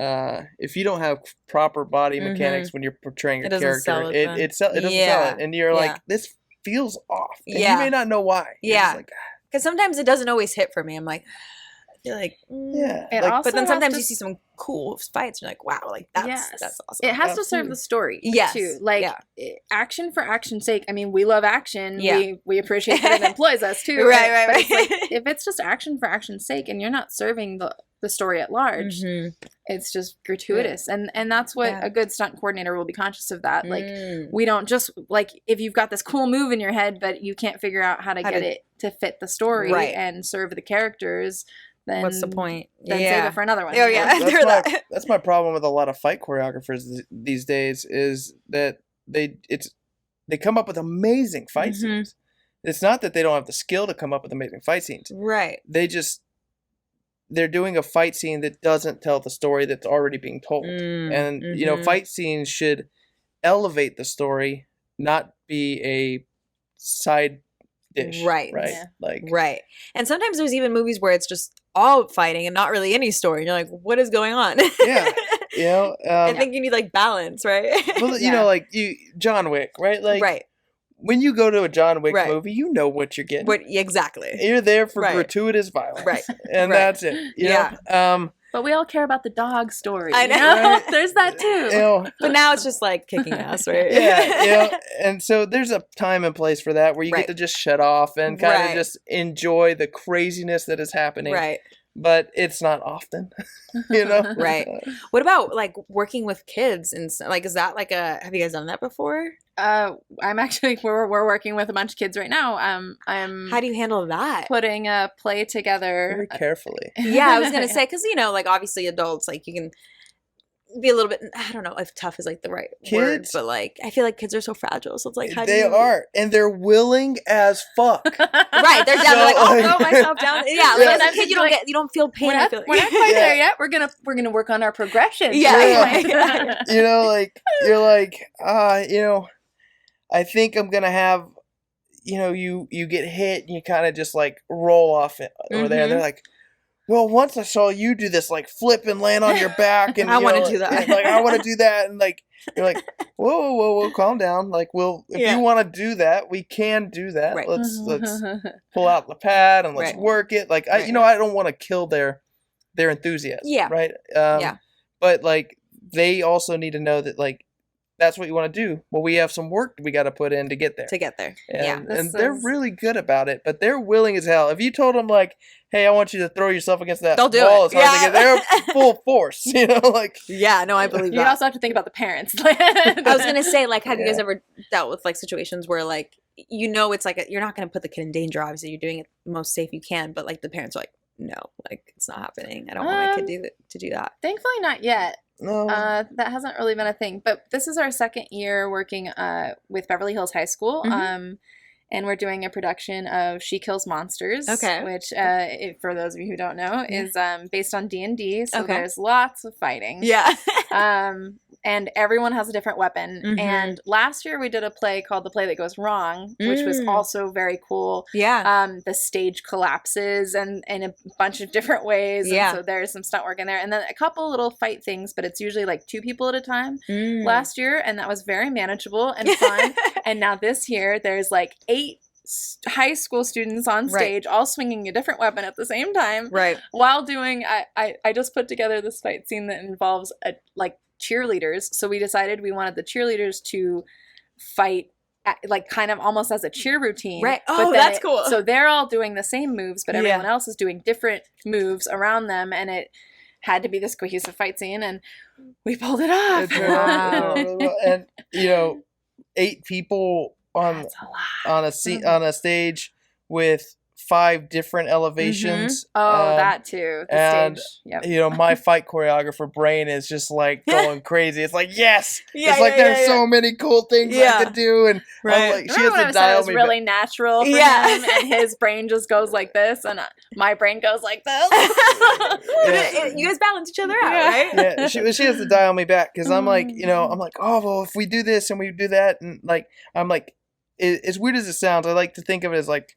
D: If you don't have proper body mechanics when you're portraying a character, it doesn't sell it, and you're like, this feels off, and you may not know why.
B: Yeah, because sometimes it doesn't always hit for me. I'm like, I feel like, but then sometimes you see some cool fights, and you're like, wow, like that's awesome.
C: It has to serve the story, too. Like action for action's sake. I mean, we love action. We appreciate that it employs us too.
B: Right.
C: But it's like, if it's just action for action's sake, and you're not serving the story at large, it's just gratuitous, and that's what a good stunt coordinator will be conscious of. That like we don't just like, if you've got this cool move in your head but you can't figure out how to get it to fit the story and serve the characters, then
B: what's the point?
C: Then save it for another one.
D: That's my problem with a lot of fight choreographers these days, is that they come up with amazing fight scenes. It's not that they don't have the skill to come up with amazing fight scenes.
B: Right.
D: They're doing a fight scene that doesn't tell the story that's already being told. And, you know, fight scenes should elevate the story, not be a side dish. Right.
B: Right. And sometimes there's even movies where it's just all fighting and not really any story. And you're like, what is going on?
D: Yeah. You know,
B: I think you need like balance, right?
D: Well, you know, like John Wick, right? Like, when you go to a John Wick movie, you know what you're getting.
B: Exactly.
D: You're there for gratuitous violence. And that's it. You know?
C: But we all care about the dog story.
B: I know.
C: There's that too.
D: You know,
B: but now it's just like kicking ass, right?
D: You know, and so there's a time and place for that where you get to just shut off and kind of just enjoy the craziness that is happening.
B: Right.
D: But it's not often, you know?
B: Right. What about like working with kids and like, is that like have you guys done that before?
C: I'm actually, we're working with a bunch of kids right now.
B: How do you handle that?
C: Putting a play together.
D: Very carefully.
B: Yeah, I was going to say, because, you know, like obviously adults, like you can be a little bit, I don't know if tough is like the right word, but like I feel like kids are so fragile, so it's like, how do you...
D: They are, and they're willing as fuck.
B: Right, they're down, like, I'll throw myself down. Yeah, like as a kid, you don't feel pain.
C: We're not quite there yet. We're gonna work on our progression.
B: Yeah.
D: You know, like you're like, you know, I think I'm gonna have, you know, you get hit and you kind of just like roll off it over there. And they're like, well, once I saw you do this like flip and land on your back, and
B: I want to do that.
D: Like I want to do that, and like you're like, whoa, calm down. Like, well, if you want to do that, we can do that. Right. Let's pull out the pad and let's work it. Like I don't want to kill their enthusiasm. Yeah. Right. But like they also need to know that like that's what you want to do. Well, we have some work we got to put in to get there. And they're really good about it, but they're willing as hell. If you told them like, hey, I want you to throw yourself against that wall, it's hard to get. They're full force, you know, like.
B: Yeah, no, I believe that.
C: You also have to think about the parents.
B: I was going to say, like, have you guys ever dealt with like situations where like, you know, it's like, you're not going to put the kid in danger. Obviously you're doing it the most safe you can, but like the parents are like, no, like it's not happening. I don't want my kid to do that.
C: Thankfully not yet.
D: No.
C: That hasn't really been a thing. But this is our second year working with Beverly Hills High School. And we're doing a production of She Kills Monsters. Which, for those of you who don't know, is based on D&D. So there's lots of fighting.
B: Yeah.
C: And everyone has a different weapon. And last year we did a play called The Play That Goes Wrong, which was also very cool.
B: Yeah.
C: The stage collapses and in a bunch of different ways.
B: Yeah.
C: And so there's some stunt work in there. And then a couple little fight things, but it's usually like 2 people at a time last year. And that was very manageable and fun. And now this year there's like 8 high school students on stage all swinging a different weapon at the same time while doing I just put together this fight scene that involves like cheerleaders. So we decided we wanted the cheerleaders to fight like kind of almost as a cheer routine.
B: Right. Oh, that's cool.
C: So they're all doing the same moves, but everyone else is doing different moves around them, and it had to be this cohesive fight scene, and we pulled it off.
B: Wow.
D: And you know, 8 people on a stage with 5 different elevations.
C: Oh, that too. The
D: and
C: stage. Yep.
D: you know, my fight choreographer brain is just like going crazy. It's like, yes,
B: Yeah,
D: it's like
B: yeah,
D: there's
B: yeah,
D: so many cool things I could do, and I'm like, she has
C: Remember when
D: to
C: I said it
D: dial
C: was
D: me
C: really
D: back.
C: natural for
B: Yeah.
C: him, and his brain just goes like this, and my brain goes like this.
B: You guys balance each other out,
C: Yeah.
B: right?
D: Yeah, she has to dial me back because I'm like, you know, I'm like, oh well, if we do this and we do that, and like, I'm like, as weird as it sounds, I like to think of it as like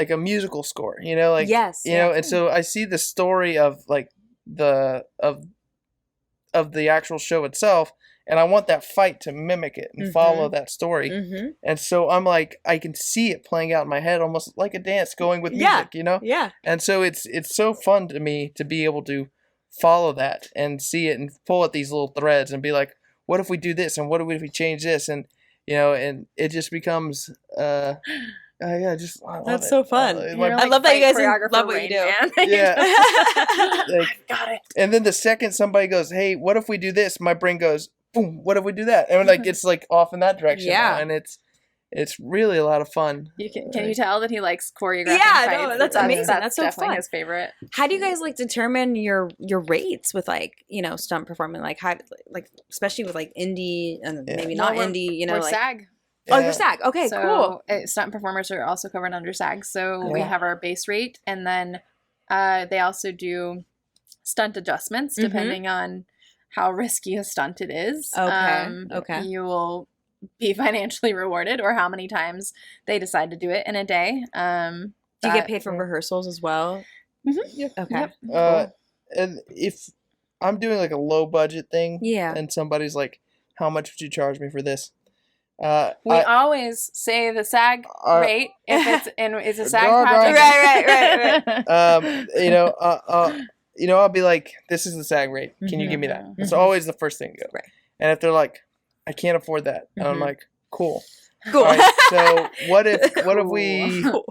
D: a musical score, you know, like,
B: Yes,
D: you
B: yeah.
D: know, and so I see the story of like of the actual show itself, and I want that fight to mimic it and follow that story. And so I'm like, I can see it playing out in my head almost like a dance going with music, you know?
B: Yeah.
D: And so it's so fun to me to be able to follow that and see it and pull at these little threads and be like, what if we do this, and what if we change this, and you know, and it just becomes yeah, just I love
B: That's
D: it.
B: so fun.
C: I
B: love that you guys love what you do.
D: Yeah. Like,
C: Got it.
D: and then the second somebody goes, hey, what if we do this? My brain goes, boom, what if we do that? And like it's like off in that direction.
B: Yeah.
D: Now, and it's really a lot of fun.
C: Can you tell that he likes choreographing
B: Yeah,
C: fights?
B: no, that's amazing. That's so
C: definitely
B: fun.
C: his favorite.
B: How do you guys like determine your rates with like, you know, stunt performing? Like how, like especially with like indie and maybe not indie, you know,
C: we're
B: like
C: SAG.
B: Oh, you're SAG. Okay, cool.
C: Stunt performers are also covered under SAG. So we have our base rate, and then they also do stunt adjustments depending on how risky a stunt it is.
B: Okay.
C: You will be financially rewarded, or how many times they decide to do it in a day.
B: Do you get paid for rehearsals as well?
D: Yeah.
B: Okay.
D: Yep. And if I'm doing like a low budget thing,
B: Yeah.
D: and somebody's like, how much would you charge me for this?
C: We always say the SAG rate if it's a SAG project.
B: Right.
D: You know, I'll be like, this is the SAG rate. Can you give me that? It's always the first thing to go.
B: Right.
D: And if they're like, I can't afford that, and I'm like, cool.
B: Cool.
D: All right, so what if we? All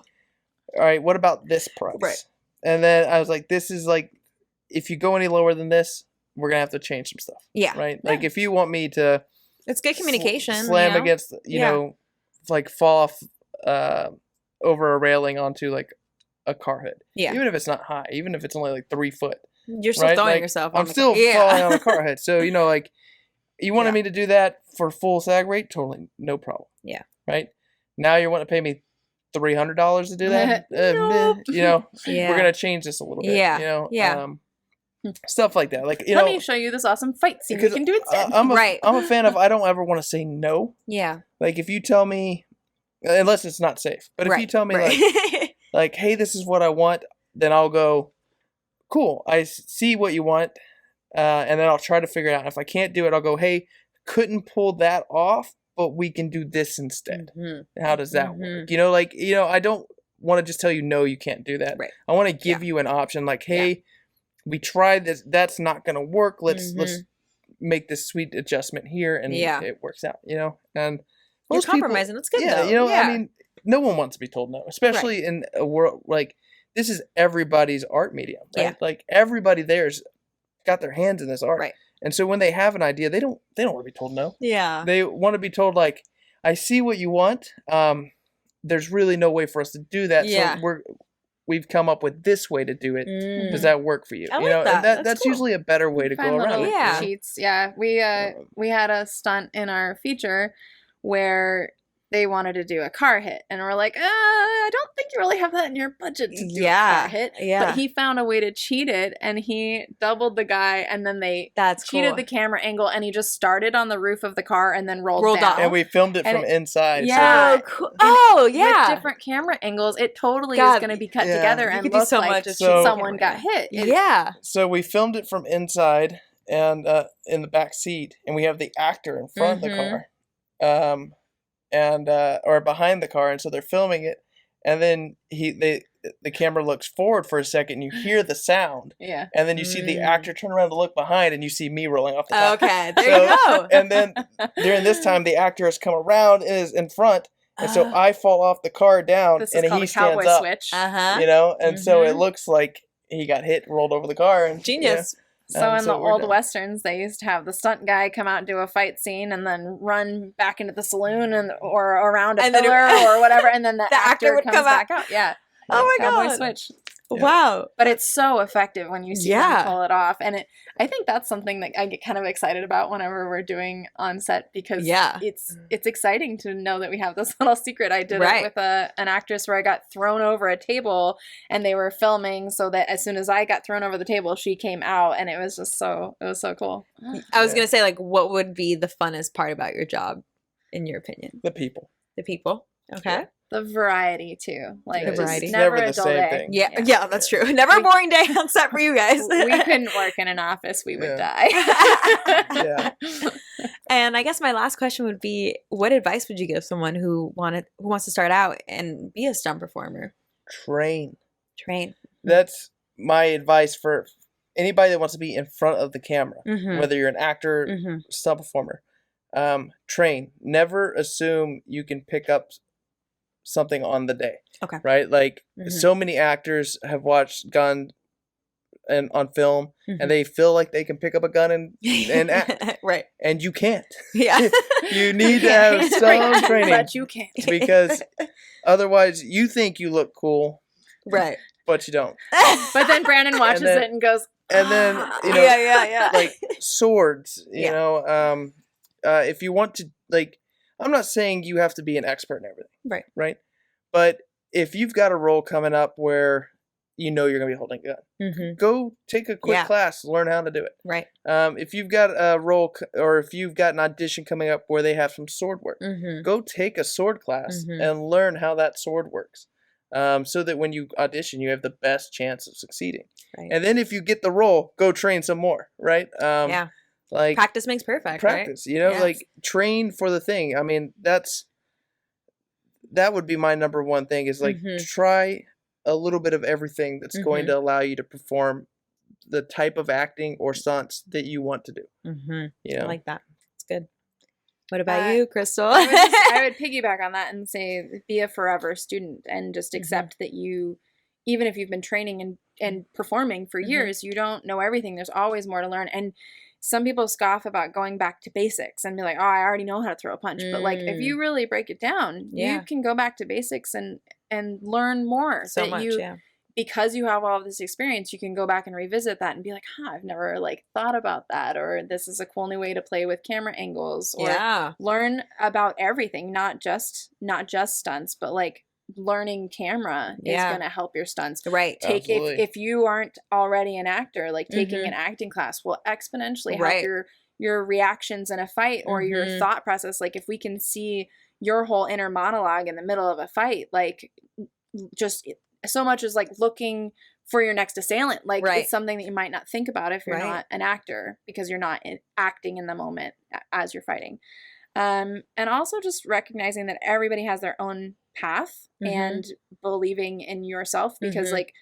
D: right, what about this price?
B: Right.
D: And then I was like, this is like, if you go any lower than this, we're gonna have to change some stuff.
B: Yeah.
D: Right. Like if you want me to.
B: It's good communication.
D: Slam
B: you know?
D: against, you know, like fall off over a railing onto like a car hood.
B: Yeah.
D: Even if it's not high, even if it's only like 3 foot.
B: You're still
D: right?
B: throwing
D: like,
B: yourself.
D: I'm still falling on a car hood. So, you know, like you wanted me to do that for full SAG rate? Totally no problem.
B: Yeah.
D: Right? Now you want to pay me $300 to do that?
B: No.
D: You know,
B: Yeah.
D: we're going to change this a little bit.
B: Yeah.
D: You know?
B: Yeah.
D: Stuff like that. Like, you
C: Let
D: know,
C: me show you this awesome fight scene. We can do it instead.
D: I'm a fan of, I don't ever want to say no.
B: Yeah.
D: Like if you tell me, unless it's not safe, but if you tell me like, hey, this is what I want, then I'll go, cool, I see what you want, and then I'll try to figure it out. If I can't do it, I'll go, hey, couldn't pull that off, but we can do this instead. How does that work? You know, like, you know, I don't want to just tell you, no, you can't do that.
B: Right.
D: I want to give you an option, like, hey, we tried this, that's not going to work. Let's make this sweet adjustment here, and it works out, you know? And
B: you're compromising. That's good, though.
D: You know, I mean, no one wants to be told no, especially in a world like this is everybody's art medium, right?
B: Yeah.
D: Like everybody there's got their hands in this art.
B: Right.
D: And so when they have an idea, they don't want to be told no.
B: Yeah.
D: They want to be told like, I see what you want. There's really no way for us to do that.
B: Yeah.
D: So we've come up with this way to do it. Does that work for you?
B: I
D: you
B: like
D: know,
B: that.
D: and that's
B: cool.
D: usually a better way to go around it.
B: Yeah.
C: Cheats. Yeah. We had a stunt in our feature where they wanted to do a car hit, and we're like, I don't think you really have that in your budget to do a car hit.
B: Yeah.
C: But he found a way to cheat it, and he doubled the guy, and then they cheated the camera angle, and he just started on the roof of the car and then rolled down.
D: And we filmed it from inside.
C: Yeah.
B: So cool. Oh, yeah.
C: With different camera angles, it totally is going to be cut together and look
B: so
C: like
B: much
C: someone got hit.
B: Yeah.
D: So we filmed it from inside and in the back seat, and we have the actor in front of the car. Or behind the car, and so they're filming it, and then the camera looks forward for a second, and you hear the sound, and then you see the actor turn around to look behind, and you see me rolling off the top.
B: Okay, there you go.
D: And then during this time, the actor has come around and is in front, and so I fall off the car down, and he stands up.
C: Switch.
D: You know, and so it looks like he got hit, rolled over the car, and
B: genius.
C: So in the old westerns, they used to have the stunt guy come out and do a fight scene, and then run back into the saloon or around a pillar or whatever, and then the actor would come back out. Yeah.
B: Oh my
C: Cowboy
B: God.
C: switch.
D: Yeah.
B: Wow.
C: But it's so effective when you see
B: Yeah.
C: them pull it off. And I think that's something that I get kind of excited about whenever we're doing on set, because
B: Yeah.
C: it's exciting to know that we have this little secret. I did
B: Right.
C: it with an actress where I got thrown over a table and they were filming so that as soon as I got thrown over the table, she came out, and it was so cool.
B: I was going to say, like, what would be the funnest part about your job, in your opinion?
D: The people.
B: The people. Okay.
C: The variety too. Like
B: The
C: just
B: variety.
D: It's
C: never
D: never
C: a
D: the
C: dull
D: same
C: day.
D: thing.
B: Yeah, that's true. Never a boring day on set for you guys.
C: We couldn't work in an office, we would
D: Yeah.
C: die.
D: Yeah.
B: And I guess my last question would be, what advice would you give someone who wants to start out and be a stunt performer?
D: Train.
B: Train.
D: That's my advice for anybody that wants to be in front of the camera,
B: Mm-hmm.
D: whether you're an actor,
B: Mm-hmm.
D: stunt performer. Train. Never assume you can pick up something on the day.
B: Okay.
D: Right? Like
B: Mhm.
D: so many actors have watched gun and on film,
B: Mhm.
D: and they feel like they can pick up a gun and act,
B: Right.
D: and you can't.
B: Yeah.
D: You need to
C: Yeah,
D: have
C: hate to
D: some
C: break it to you,
D: training,
C: but you can't.
D: because otherwise you think you look cool,
B: Right.
D: but you don't.
C: But then Brandon watches
D: then-
C: it and goes,
D: And then
B: yeah.
D: like swords, you
B: Yeah.
D: know, if you want to, like, I'm not saying you have to be an expert in everything, right? But if you've got a role coming up where you know you're gonna be holding a gun,
B: Mm-hmm.
D: go take a quick
B: Yeah.
D: class, learn how to do it.
B: Right.
D: If you've got a role or if you've got an audition coming up where they have some sword work,
B: Mm-hmm.
D: go take a sword class
B: Mhm.
D: and learn how that sword works, so that when you audition, you have the best chance of succeeding.
B: Right.
D: And then if you get the role, go train some more, right?
B: Yeah.
D: Like
B: Practice makes perfect,
D: practice, you know,
B: Yeah.
D: like train for the thing. I mean, that would be my number one thing, is like
B: Mhm.
D: try a little bit of everything that's going to allow you to perform the type of acting or stunts that you want to do.
B: right? Mm-hmm.
D: You
B: I
D: know,
B: like that. It's good. What about
C: Uh,
B: you, Krystle?
C: I would piggyback on that and say be a forever student and just accept that you, even if you've been training and performing for years, you don't know everything. There's always more to learn. And some people scoff about going back to basics and be like, oh, I already know how to throw a punch. But like, if you really break it down,
B: Yeah.
C: you can go back to basics and learn more.
B: So
C: that
B: much,
C: you,
B: yeah.
C: because you have all of this experience, you can go back and revisit that and be like, I've never like thought about that, or this is a cool new way to play with camera angles, or
B: Yeah.
C: learn about everything, not just stunts, but like learning camera is
B: Yeah.
C: going to help your stunts.
B: Right.
C: Take
D: Absolutely.
C: if you aren't already an actor, like taking an acting class will exponentially help
B: Right.
C: your reactions in a fight or your
B: Mhm.
C: thought process. Like if we can see your whole inner monologue in the middle of a fight, like just so much as like looking for your next assailant. Like
B: Right.
C: it's something that you might not think about if you're
B: Right.
C: not an actor, because you're not acting in the moment as you're fighting. And also just recognizing that everybody has their own path and believing in yourself, because like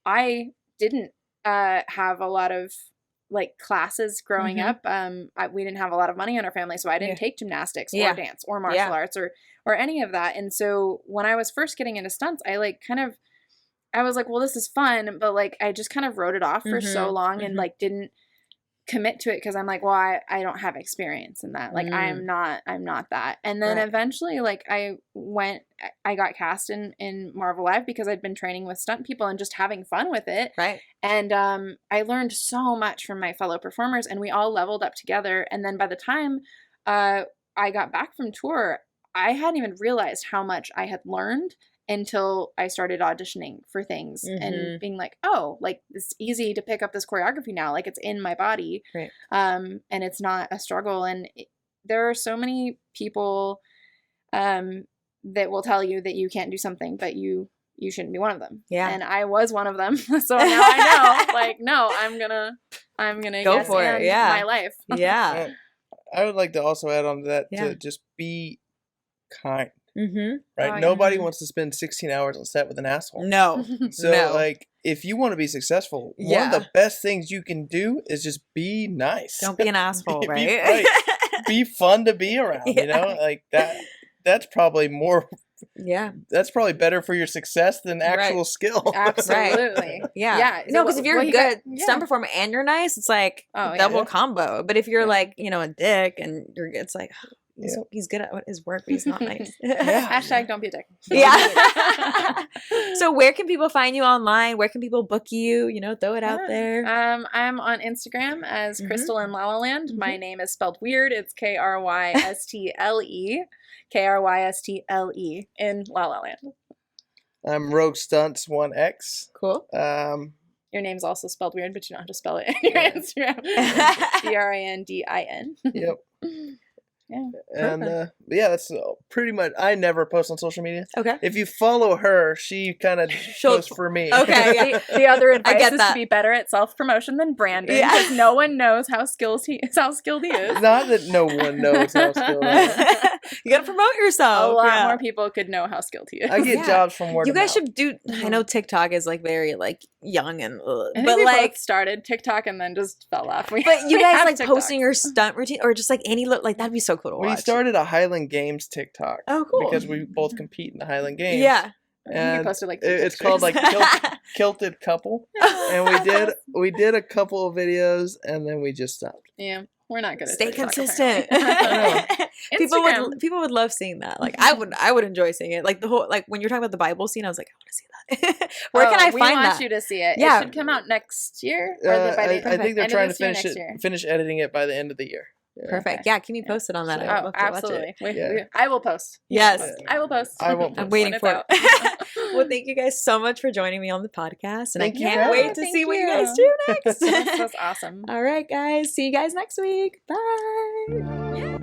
C: I didn't have a lot of like classes growing up. We didn't have a lot of money in our family, so I didn't take gymnastics or dance or martial arts or any of that. And so when I was first getting into stunts, I was like, well, this is fun, but like I just kind of wrote it off for so long and like didn't commit to it, because I'm like, well, I don't have experience in that. Like I'm not that. And then
B: Right.
C: eventually like I got cast in Marvel Live because I'd been training with stunt people and just having fun with it.
B: Right.
C: And I learned so much from my fellow performers, and we all leveled up together. And then by the time I got back from tour, I hadn't even realized how much I had learned until I started auditioning for things and being like, oh, like it's easy to pick up this choreography now. Like it's in my body.
B: Right.
C: And it's not a struggle. And there are so many people that will tell you that you can't do something, but you shouldn't be one of them.
B: Yeah.
C: And I was one of them. So now I know, like, no, I'm gonna
B: Go
C: yes
B: for it.
C: and
B: Yeah.
C: my life.
B: Yeah.
D: I would like to also add on to that
B: Yeah.
D: to just be kind,
B: Mm-hmm.
D: right?
C: Oh, yeah.
D: Nobody wants to spend 16 hours on set with an asshole.
B: No.
D: So,
B: No.
D: like, if you want to be successful, one
B: Yeah.
D: of the best things you can do is just be nice.
B: Don't be an asshole,
D: Be-
B: right?
D: right. Be fun to be around, you know?
B: Yeah.
D: Like, that's probably
B: Yeah.
D: that's probably better for your success than actual
B: Right.
D: no.
C: Absolutely.
B: Yeah.
C: Yeah.
B: No, because if you're
C: Well,
B: a
C: you
B: good
C: got-
B: stunt performer and you're nice, it's like
C: Oh, yeah.
B: double
D: Yeah.
B: combo. But if you're
C: Yeah.
B: like, a dick and it's like, He's good at his work, but he's not nice.
C: Hashtag don't be a dick.
B: Yeah. So where can people find you online? Where can people book you? Throw it out there.
C: I'm on Instagram as Krystle in La La Land. My name is spelled weird. It's Krystle. Krystle in La La Land.
D: I'm Rogue Stunts 1X.
B: Cool.
C: Your name's also spelled weird, but you know how to spell it in your Instagram. Brandin.
D: Yep.
C: Yeah.
D: And that's pretty much. I never post on social media.
B: Okay.
D: If you follow her, she kind of posts for me.
B: Okay. Yeah.
C: The other advice
B: get
C: is
B: that.
C: to be better at self-promotion than Brandon, because no one knows how skilled he is.
D: Not that no one knows how skilled he is.
B: You gotta promote yourself.
C: A lot more people could know how skilled he is.
D: I get jobs from word
B: You
D: of
B: guys
D: mouth.
B: should do. I know TikTok is like very like young and,
C: I think
B: but
C: we
B: like.
C: both started TikTok and then just fell off.
B: But you guys
C: have
B: like
C: TikTok.
B: posting your stunt routine or just like any look like that'd be so cool to watch.
D: We started a Highland Games TikTok.
B: Oh, cool.
D: Because we both compete in the Highland Games.
B: Yeah.
C: I think
D: And
C: we posted like
D: it's called like Kilted Couple, and we did a couple of videos, and then we just stopped.
C: Yeah, we're not good at
B: Stay
C: TikTok,
B: consistent.
C: apparently.
B: People would love seeing that. Like I would enjoy seeing it. Like the whole like when you're talking about the Bible scene, I was like, I want to see that. Where can I find
C: we
B: that?
C: want you to see it.
B: Yeah.
C: It should come out next year.
D: I think they're trying to
C: finish
D: finish editing it by the end of the year. Yeah.
B: Perfect. Yeah, keep me posted on that.
D: So-
B: I would love to watch
C: absolutely.
B: it.
C: I will post.
B: Yes.
C: I will post.
D: I won't
B: I'm
D: post.
B: waiting
C: When
B: for
C: it's
B: it. Well, thank you guys so much for joining me on the podcast. And
D: Thank
B: I
D: you.
B: can't wait to
C: Thank
B: see what you guys do next.
C: This was awesome.
B: All right, guys. See you guys next week. Bye.